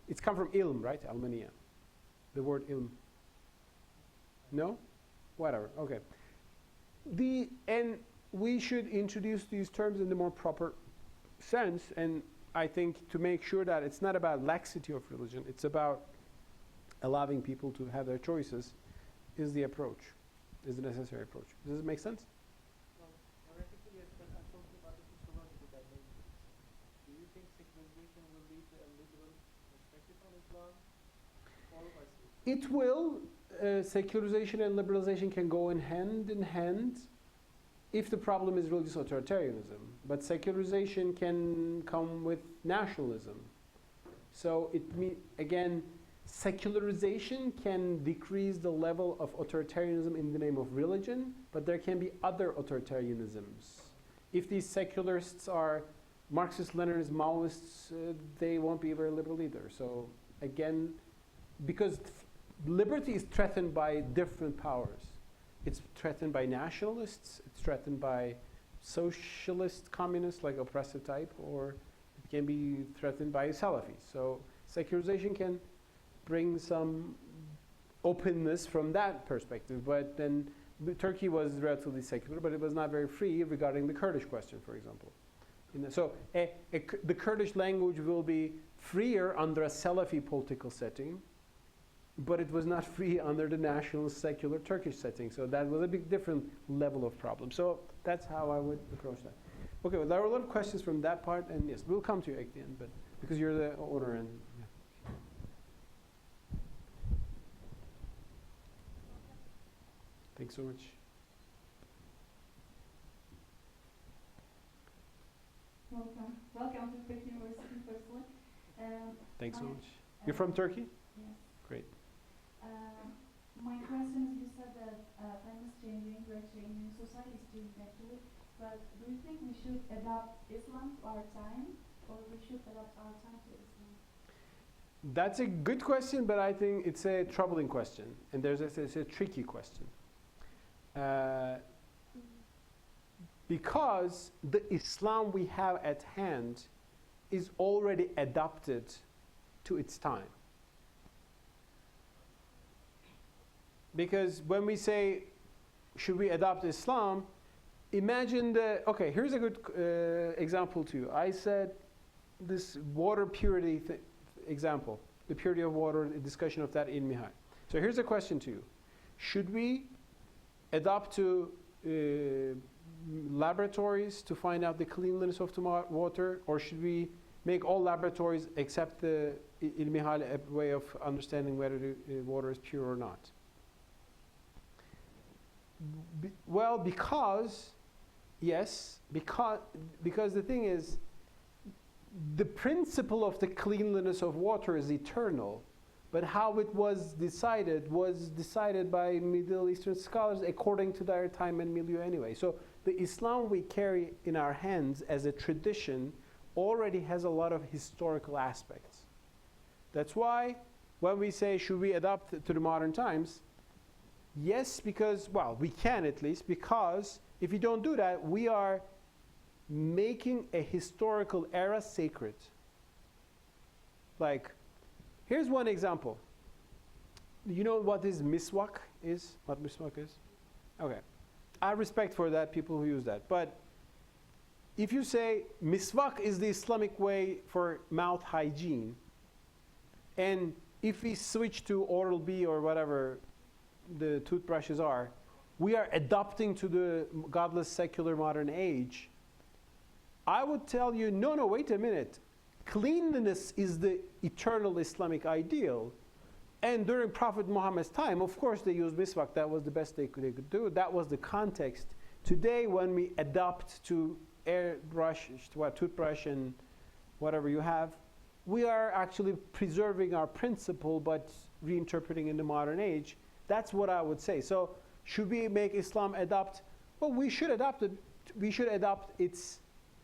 It's come from ilm, right? Almaniya. The word ilm. No? Whatever. Okay. And we should introduce these terms in the more proper sense, and I think to make sure that it's not about laxity of religion, it's about allowing people to have their choices is the approach, is the necessary approach. Does it make sense? Well, theoretically, yes, but I'm talking about the sociological dimensions. Do you think secularization will lead to a liberal perspective on Islam, or vice versa? It will. Secularization and liberalization can go in hand if the problem is religious authoritarianism. But secularization can come with nationalism. So again, secularization can decrease the level of authoritarianism in the name of religion, but there can be other authoritarianisms. If these secularists are Marxist, Leninist, Maoists, they won't be very liberal either. So again, because liberty is threatened by different powers. It's threatened by nationalists, it's threatened by socialist communists, like oppressive type, or it can be threatened by Salafis. So secularization can bring some openness from that perspective, but then Turkey was relatively secular, but it was not very free regarding the Kurdish question, for example. So the Kurdish language will be freer under a Salafi political setting, but it was not free under the national secular Turkish setting. So that was a big different level of problem. So that's how I would approach that. Okay, well, there were a lot of questions from that part, and yes, we'll come to you at the end, but because you're the owner and yeah. Thanks so much. Welcome. Welcome to Pekin University, firstly. Thanks so my- much. You're from Turkey? Yes. Great. My question is, you said that time is changing, we're changing, society is changing actually, but do you think we should adapt Islam to our time, or we should adapt our time to Islam? That's a good question, but I think it's a troubling question, and it's a tricky question. Because the Islam we have at hand is already adapted to its time. Because when we say, should we adopt Islam, imagine okay, here's a good example to you. I said this water purity example, the purity of water, the discussion of that in Mihai. So here's a question to you. Should we adopt to laboratories to find out the cleanliness of the water, or should we make all laboratories accept the ilmihal way of understanding whether the water is pure or not? Well, because the thing is, the principle of the cleanliness of water is eternal, but how it was decided by Middle Eastern scholars according to their time and milieu anyway. So the Islam we carry in our hands as a tradition already has a lot of historical aspects. That's why when we say, should we adapt to the modern times? Yes, because, well, we can at least, because if you don't do that, we are making a historical era sacred. Like, here's one example. You know what is miswak is? What miswak is? Okay. I have respect for that, people who use that. But if you say miswak is the Islamic way for mouth hygiene, and if we switch to Oral-B or whatever the toothbrushes are, we are adapting to the godless secular modern age, I would tell you, no, wait a minute. Cleanliness is the eternal Islamic ideal. And during Prophet Muhammad's time, of course, they used miswak. That was the best they could do. That was the context. Today, when we adapt to toothbrush and whatever you have, we are actually preserving our principle, but reinterpreting in the modern age. That's what I would say. So, should we make Islam adopt? Well, we should adopt it. We should adopt its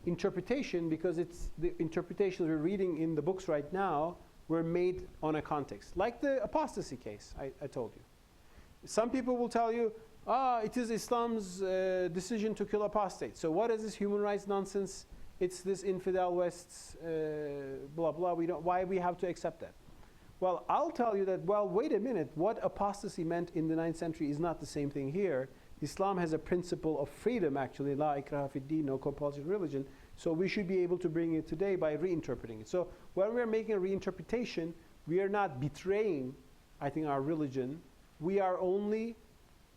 interpretation, because it's the interpretations we're reading in the books right now were made on a context. Like the apostasy case I told you. Some people will tell you, it is Islam's decision to kill apostates. So what is this human rights nonsense? It's this infidel West's blah blah. Why we have to accept that? Well, I'll tell you that, well, wait a minute. What apostasy meant in the 9th century is not the same thing here. Islam has a principle of freedom, actually, la ikraha fid din, no compulsory religion. So we should be able to bring it today by reinterpreting it. So when we're making a reinterpretation, we are not betraying, I think, our religion. We are only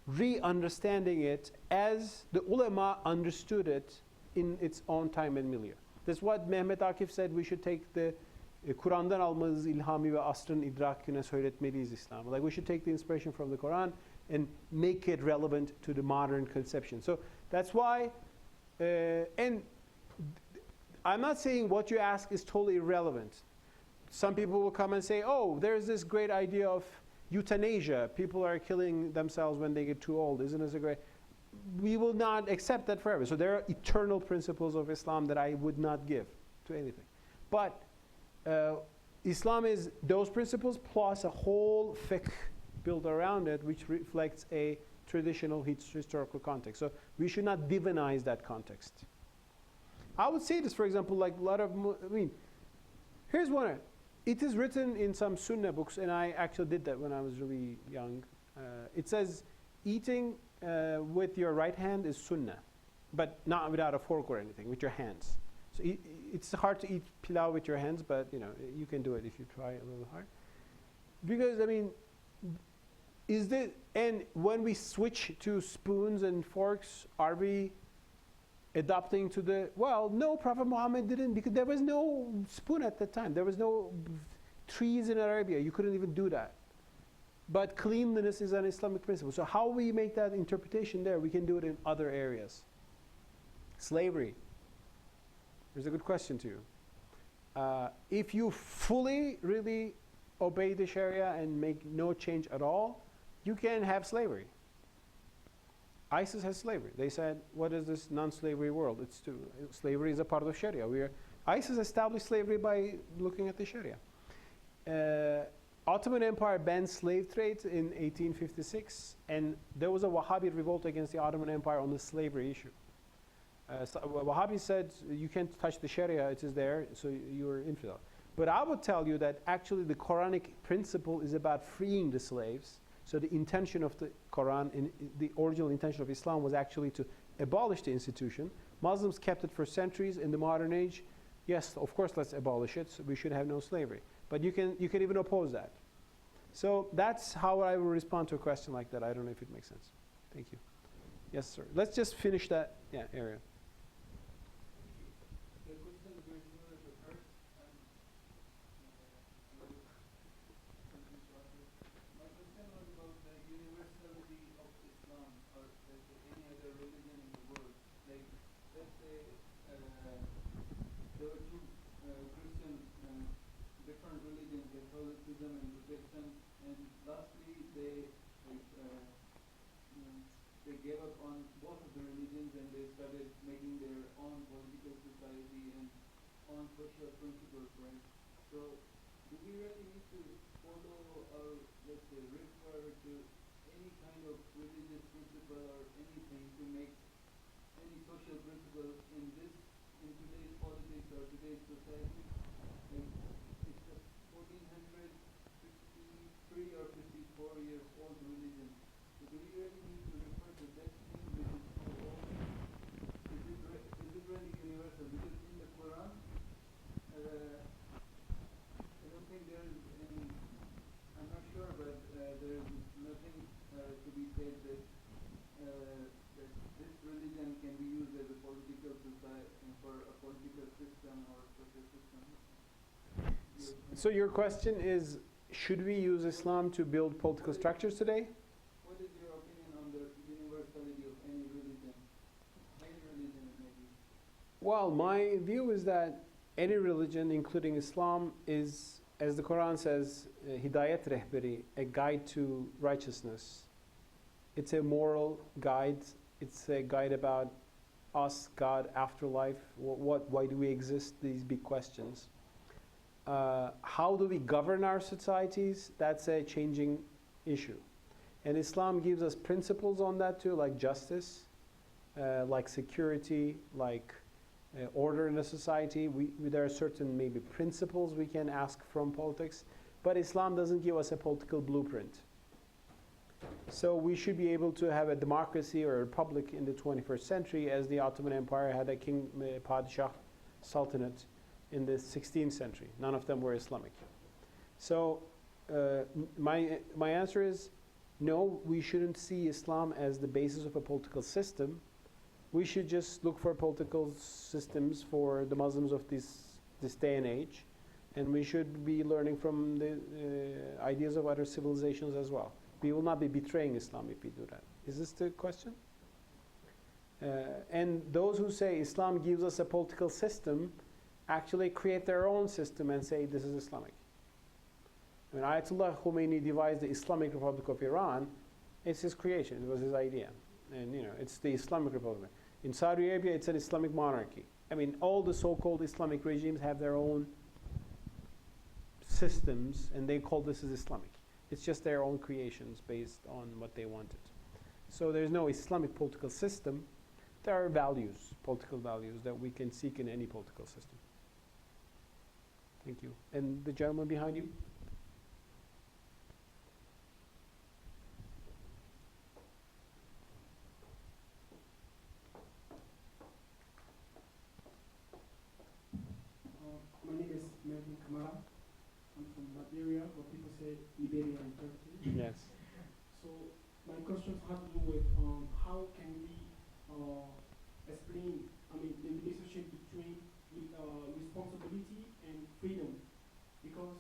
re-understanding it as the ulama understood it in its own time and milieu. That's what Mehmet Akif said, we should take the Kur'an'dan almalıyız ilhami ve asrın idrakine söyletmeliyiz İslam'ı. Like we should take the inspiration from the Quran and make it relevant to the modern conception. So that's why, and I'm not saying what you ask is totally irrelevant. Some people will come and say, oh, there's this great idea of euthanasia. People are killing themselves when they get too old. Isn't this a great... We will not accept that forever. So there are eternal principles of Islam that I would not give to anything. But Islam is those principles plus a whole fiqh built around it, which reflects a traditional historical context. So we should not divinize that context. I would say this, for example, like a lot of, here's one. It is written in some Sunnah books, and I actually did that when I was really young. It says eating with your right hand is Sunnah, but not without a fork or anything, with your hands. So it's hard to eat pilau with your hands, but you can do it if you try a little hard. Because and when we switch to spoons and forks, are we adopting to the, well, no, Prophet Muhammad didn't, because there was no spoon at that time. There was no trees in Arabia. You couldn't even do that. But cleanliness is an Islamic principle. So how we make that interpretation there, we can do it in other areas. Slavery. Here's a good question to you. If you fully really obey the Sharia and make no change at all, you can have slavery. ISIS has slavery. They said, what is this non-slavery world? Slavery is a part of Sharia. ISIS established slavery by looking at the Sharia. Ottoman Empire banned slave trade in 1856, and there was a Wahhabi revolt against the Ottoman Empire on the slavery issue. Wahhabi said, you can't touch the Sharia, it is there, so you're infidel. But I would tell you that actually the Quranic principle is about freeing the slaves. So the intention of the Quran, the original intention of Islam was actually to abolish the institution. Muslims kept it for centuries. In the modern age, yes, of course, let's abolish it. So we should have no slavery. But you can even oppose that. So that's how I will respond to a question like that. I don't know if it makes sense. Thank you. Yes, sir. Let's just finish that area. The question is very similar to hers. My question was about the universality of Islam or any other religion in the world. Like, let's say there were two Christian different religions, Catholicism and Protestant, and lastly they gave up on both of the religions and they started making their own political society and own social principles, right? So, do we really need to follow or, let's say, refer to any kind of religious principle or anything to make any social principle in today's politics or today's society? Like, it's a 1453 or 54 years old religion. So do we really need to refer to that thing which is so old? Is it really universal? Because in the Quran, I don't think there is any, I'm not sure, but there is nothing to be said that this religion can be used as a political society for a political system or social system. So your question is, should we use Islam to build political structures today? What is your opinion on the universality of any religion? Any religion, maybe? Well, my view is that any religion, including Islam, is, as the Quran says, hidayat rehberi, a guide to righteousness. It's a moral guide. It's a guide about us, God, afterlife. Why do we exist? These big questions. How do we govern our societies? That's a changing issue. And Islam gives us principles on that too, like justice, like security, like order in a society. There are certain maybe principles we can ask from politics. but Islam doesn't give us a political blueprint. So we should be able to have a democracy or a republic in the 21st century, as the Ottoman Empire had a king, padishah, sultanate in the 16th century. None of them were Islamic. So my answer is no, we shouldn't see Islam as the basis of a political system. We should just look for political systems for the Muslims of this day and age, and we should be learning from the ideas of other civilizations as well. We will not be betraying Islam if we do that. Is this the question? And those who say Islam gives us a political system actually create their own system and say this is Islamic. When Ayatollah Khomeini devised the Islamic Republic of Iran, it's his creation, it was his idea. And it's the Islamic Republic. In Saudi Arabia, it's an Islamic monarchy. I mean, all the so-called Islamic regimes have their own systems, and they call this as Islamic. It's just their own creations based on what they wanted. So there's no Islamic political system. There are values, political values, that we can seek in any political system. Thank you. And the gentleman behind you? My name is Melvin Kamara. I'm from Liberia, or people say Liberia in Turkey. Yes. So my questions have to do with how can we explain, the relationship between responsibility and freedom? Because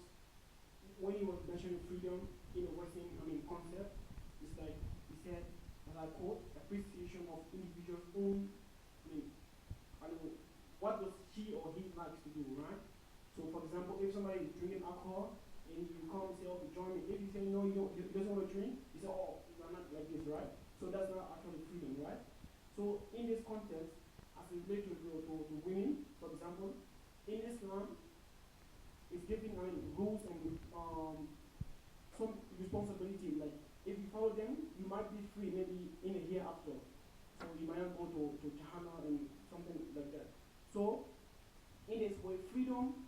when you were mentioning freedom in a Western, concept, it's like you said, as I quote, appreciation of individuals' own, I don't know, what does she or he likes to do, right? So, for example, if somebody is drinking alcohol and you come and say, "Oh, join me," if you say no, he doesn't want to drink, you say, "Oh, you're not like this," right? So that's not actually freedom, right? So, in this context, as it relates to women, for example, in Islam, it's giving rules and some responsibility. Like if you follow them, you might be free maybe in a hereafter. So you might not go to Jahannam and something like that. So, in this way, freedom,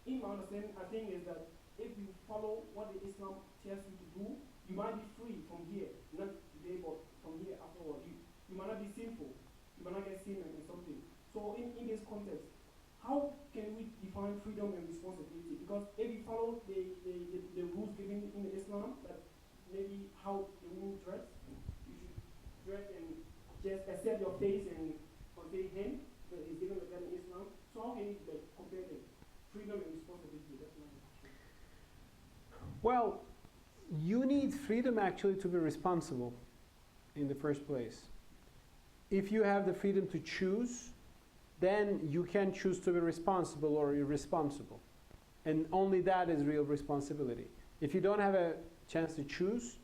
in my understanding, I think is that if you follow what the Islam tells you to do, you might be free from here, not today, but from here afterward. You might not be sinful, you might not get sin and something. So, in this context, how can we define freedom and responsibility? Because if you follow the rules given in Islam, that maybe how the woman dress, you should dress and just accept your face and convey him. That is given like that in Islam. So how can you compare them? Freedom and responsibility. That's my question. Well, you need freedom actually to be responsible in the first place. If you have the freedom to choose, then you can choose to be responsible or irresponsible. And only that is real responsibility. If you don't have a chance to choose,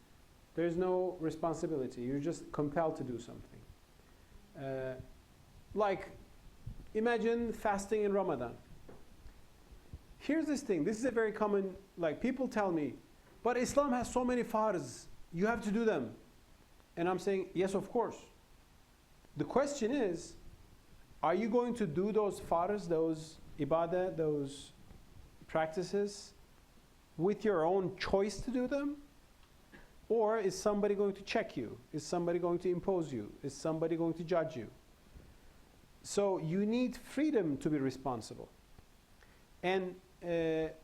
there's no responsibility. You're just compelled to do something. Like, imagine fasting in Ramadan. Here's this thing. This is a very common, people tell me, but Islam has so many farz. You have to do them. And I'm saying, yes, of course. The question is, are you going to do those farz, those ibadah, those practices with your own choice to do them? Or is somebody going to check you? Is somebody going to impose you? Is somebody going to judge you? So you need freedom to be responsible. And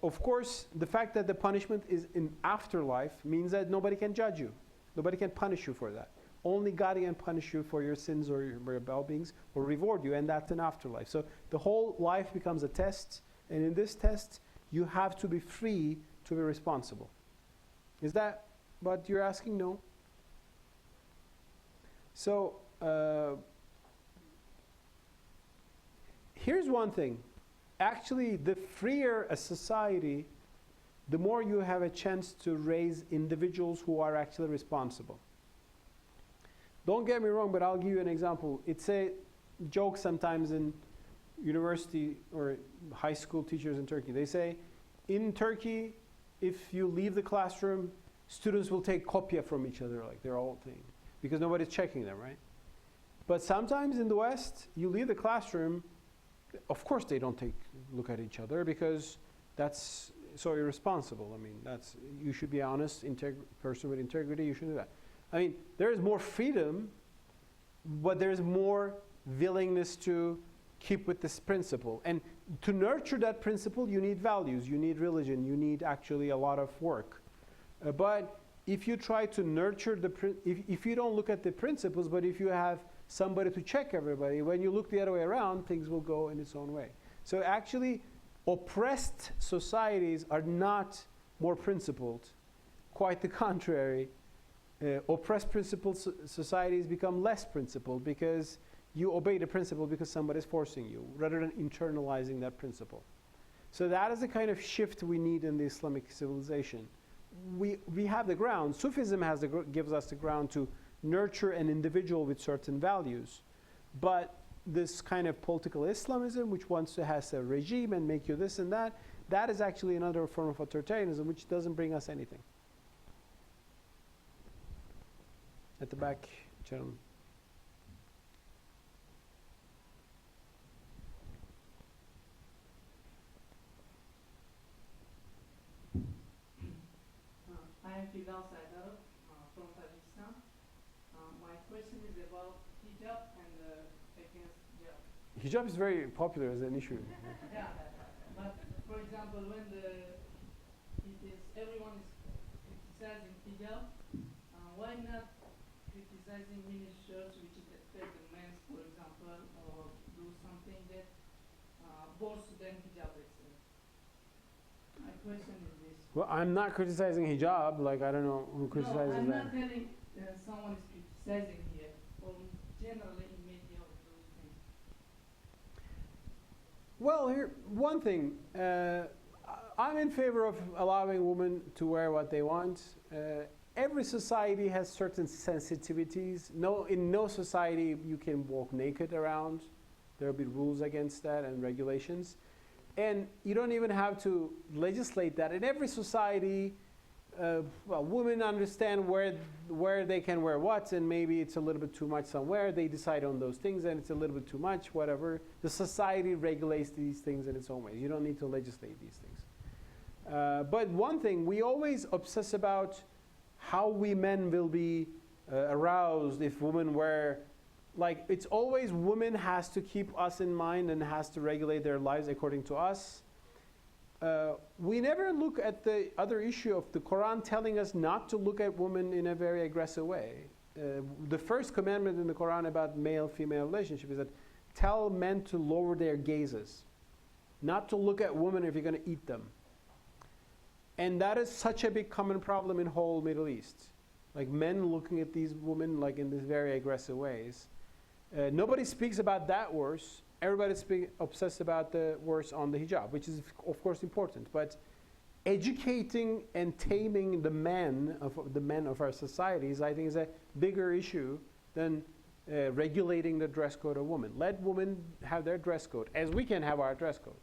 of course, the fact that the punishment is in afterlife means that nobody can judge you. Nobody can punish you for that. Only God can punish you for your sins or your rebellings or reward you, and that's an afterlife. So the whole life becomes a test, and in this test, you have to be free to be responsible. Is that what you're asking? No. So, here's one thing. Actually, the freer a society, the more you have a chance to raise individuals who are actually responsible. Don't get me wrong, but I'll give you an example. It's a joke sometimes in university or high school teachers in Turkey. They say, in Turkey, if you leave the classroom, students will take kopya from each other, like their old thing, because nobody's checking them, right? But sometimes in the West, you leave the classroom, of course they don't look at each other, because that's so irresponsible. I mean, you should be honest, person with integrity. You should do that. I mean, there is more freedom, but there is more willingness to keep with this principle. And to nurture that principle, you need values, you need religion, you need actually a lot of work. But if you try to nurture if you don't look at the principles, but if you have somebody to check everybody, when you look the other way around, things will go in its own way. So actually, oppressed societies are not more principled. Quite the contrary. Oppressed principled societies become less principled because you obey the principle because somebody is forcing you, rather than internalizing that principle. So that is the kind of shift we need in the Islamic civilization. We have the ground. Sufism gives us the ground to nurture an individual with certain values. But this kind of political Islamism, which wants to have a regime and make you this and that, that is actually another form of authoritarianism, which doesn't bring us anything. At the back, gentlemen. I am Fidal Saidar from Tajikistan. My question is about hijab and against hijab. Hijab is very popular as an issue. Yeah, but for example, when everyone is criticizing hijab, why not criticizing mini shirts which affect the men, for example, or do something that worse than hijab, let's say? My question is this. Well, I'm not criticizing hijab. Like, I don't know who criticizes I'm that. not telling someone is criticizing here, or generally in media or those things. Well, here, one thing. I'm in favor of allowing women to wear what they want. Every society has certain sensitivities. In no society you can walk naked around. There will be rules against that and regulations. And you don't even have to legislate that. In every society, women understand where they can wear what, and maybe it's a little bit too much somewhere. They decide on those things, and it's a little bit too much, whatever. The society regulates these things in its own ways. You don't need to legislate these things. But one thing, we always obsess about how we men will be aroused if women wear. Like, it's always women has to keep us in mind and has to regulate their lives according to us. We never look at the other issue of the Quran telling us not to look at women in a very aggressive way. The first commandment in the Quran about male-female relationship is that tell men to lower their gazes, not to look at women if you're going to eat them. And that is such a big common problem in whole Middle East. Like, men looking at these women like in these very aggressive ways. Nobody speaks about that verse. Everybody's obsessed about the verse on the hijab, which is of course important. But educating and taming the men of our societies, I think, is a bigger issue than regulating the dress code of women. Let women have their dress code, as we can have our dress code.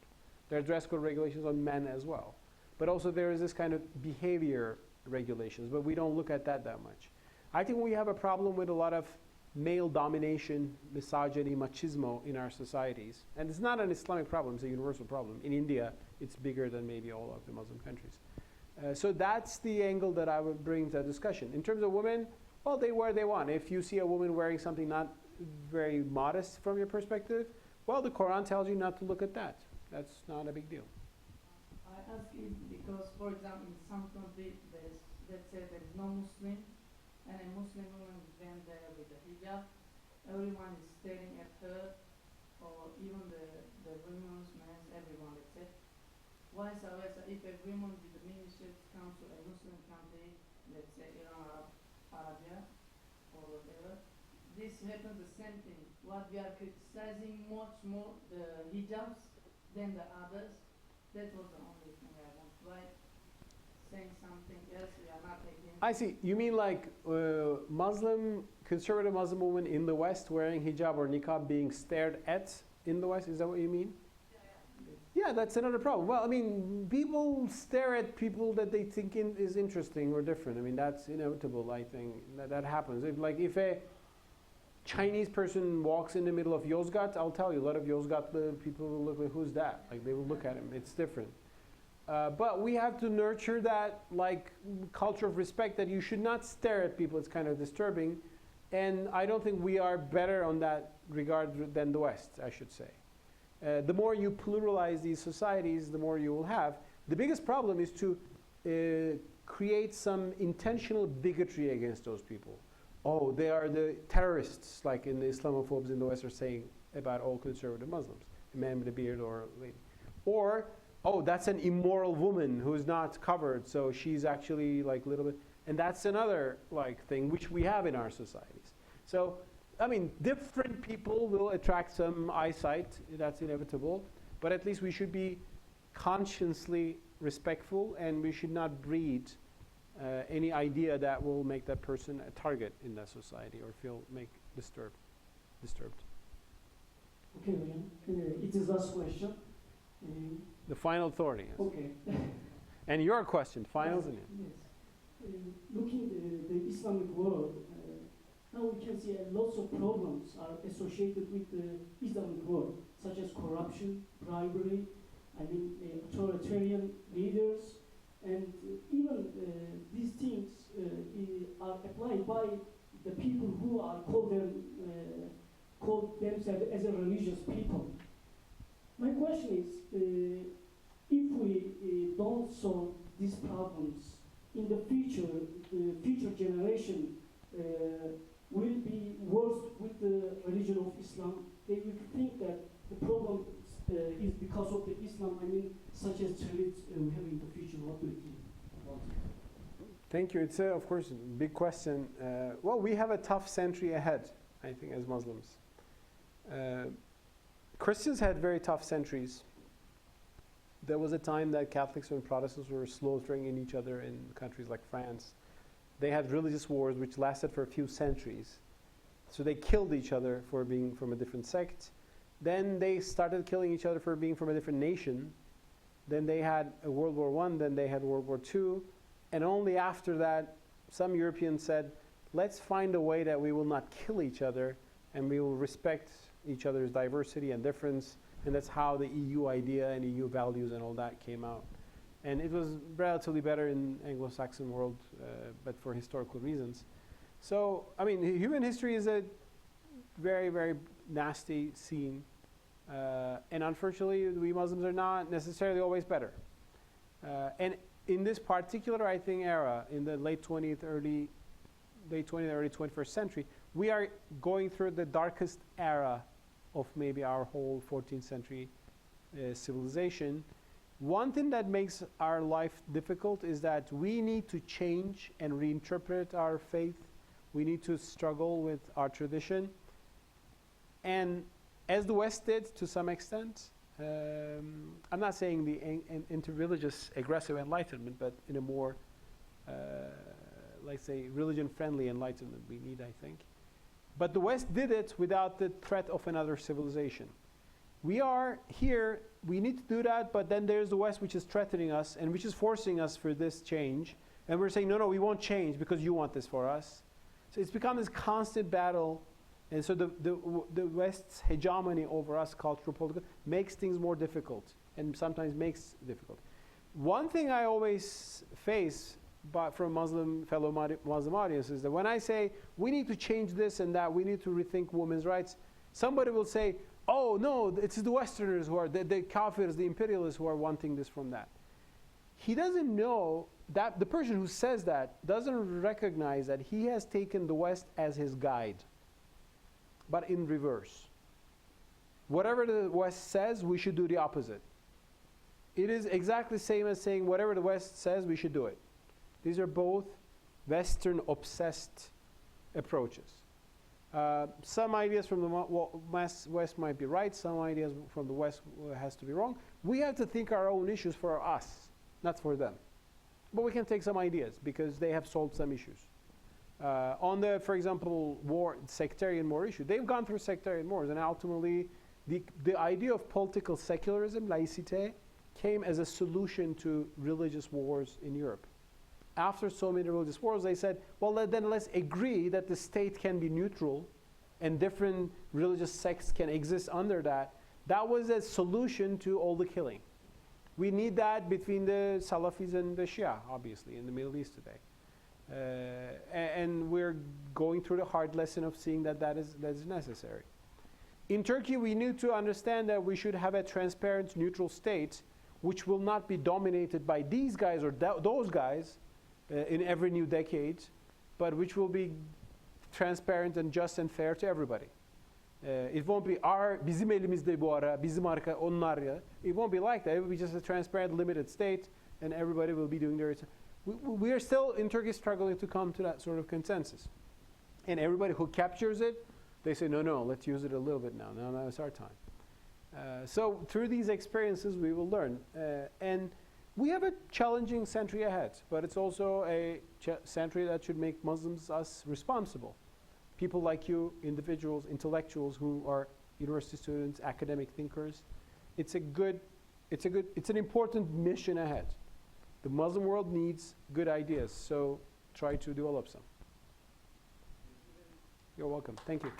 There are dress code regulations on men as well. But also there is this kind of behavior regulations, but we don't look at that much. I think we have a problem with a lot of male domination, misogyny, machismo in our societies. And it's not an Islamic problem, it's a universal problem. In India, it's bigger than maybe all of the Muslim countries. So that's the angle that I would bring to the discussion. In terms of women, well, they wear what they want. If you see a woman wearing something not very modest from your perspective, well, the Quran tells you not to look at that. That's not a big deal. I ask it because, for example, in some countries, let's say there is no Muslim, and a Muslim woman went there with a hijab, everyone is staring at her, or even the women's, men's, everyone, let's say. Vice versa, if a woman with a miniskirt comes to a Muslim country, let's say Iran, Arabia, or whatever, this happens the same thing. What we are criticizing much more the hijabs than the others. That was the only thing I want. Like saying something else, we are not against. I see. You mean like conservative Muslim women in the West wearing hijab or niqab being stared at in the West? Is that what you mean? Yeah, that's another problem. Well, I mean, people stare at people that they think is interesting or different. I mean, that's inevitable, I think. That happens. If a Chinese person walks in the middle of Yozgat, I'll tell you, a lot of Yozgat people will look like, who's that? Like, they will look at him. It's different. But we have to nurture that like culture of respect that you should not stare at people. It's kind of disturbing. And I don't think we are better on that regard than the West, I should say. The more you pluralize these societies, the more you will have. The biggest problem is to create some intentional bigotry against those people. Oh, they are the terrorists, like in the Islamophobes in the West are saying about all conservative Muslims, a man with a beard or a lady. Or, oh, that's an immoral woman who's not covered, so she's actually like a little bit, and that's another like thing which we have in our societies. So, I mean, different people will attract some eyesight, that's inevitable, but at least we should be consciously respectful, and we should not breed any idea that will make that person a target in that society or make disturbed. Okay, William. It is last question. The final authority. Yes. Okay. And your question, finals. Yes. Looking at the Islamic world, now we can see lots of problems are associated with the Islamic world, such as corruption, bribery, authoritarian leaders, and even these things are applied by the people who are call themselves as a religious people. My question is, if we don't solve these problems in the future generation will be worse with the religion of Islam. They will think that the problem is because of the Islam, such as traits we have in the future. What do you think about it? Thank you. It's, of course, a big question. Well, we have a tough century ahead, I think, as Muslims. Christians had very tough centuries. There was a time that Catholics and Protestants were slaughtering in each other in countries like France. They had religious wars which lasted for a few centuries. So they killed each other for being from a different sect. Then they started killing each other for being from a different nation. Then they had a World War I, then they had World War II. And only after that, some Europeans said, let's find a way that we will not kill each other and we will respect each other's diversity and difference. And that's how the EU idea and EU values and all that came out. And it was relatively better in Anglo-Saxon world, but for historical reasons. So, human history is a very, very nasty scene. And unfortunately, we Muslims are not necessarily always better. And in this particular, I think, era, in the late 20th, early 21st century, we are going through the darkest era of maybe our whole 14th century civilization. One thing that makes our life difficult is that we need to change and reinterpret our faith. We need to struggle with our tradition. And as the West did to some extent, I'm not saying the interreligious aggressive enlightenment, but in a more, let's say, religion-friendly enlightenment we need, I think. But the West did it without the threat of another civilization. We are here, we need to do that, but then there's the West which is threatening us and which is forcing us for this change. And we're saying, no, we won't change because you want this for us. So it's become this constant battle. And so the West's hegemony over us, cultural, political, makes things more difficult and sometimes makes it difficult. One thing I always face from fellow Muslim audiences is that when I say we need to change this and that, we need to rethink women's rights, somebody will say, oh no, it's the Westerners who are, the kafirs, the imperialists who are wanting this from that. He doesn't know that the person who says that doesn't recognize that he has taken the West as his guide, but in reverse. Whatever the West says, we should do the opposite. It is exactly the same as saying whatever the West says, we should do it. These are both Western obsessed approaches. Some ideas from the West might be right, some ideas from the West has to be wrong. We have to think our own issues for us, not for them. But we can take some ideas because they have solved some issues. On the, for example, sectarian war issue, they've gone through sectarian wars, and ultimately the idea of political secularism, laïcité, came as a solution to religious wars in Europe. After so many religious wars, they said, well, then let's agree that the state can be neutral and different religious sects can exist under that. That was a solution to all the killing. We need that between the Salafis and the Shia, obviously, in the Middle East today. And we're going through the hard lesson of seeing that is necessary. In Turkey, we need to understand that we should have a transparent, neutral state which will not be dominated by these guys or those guys in every new decade, but which will be transparent and just and fair to everybody. It won't be bizim elimizde bu ara, bizim arka onlar ya. It won't be like that. It will be just a transparent, limited state, and everybody will be doing their. We are still in Turkey struggling to come to that sort of consensus, and everybody who captures it, they say no, let's use it a little bit now. Now it's our time. So through these experiences, we will learn, and we have a challenging century ahead. But it's also a century that should make Muslims us responsible. People like you, individuals, intellectuals who are university students, academic thinkers, it's an important mission ahead. The Muslim world needs good ideas, so try to develop some. You're welcome. Thank you.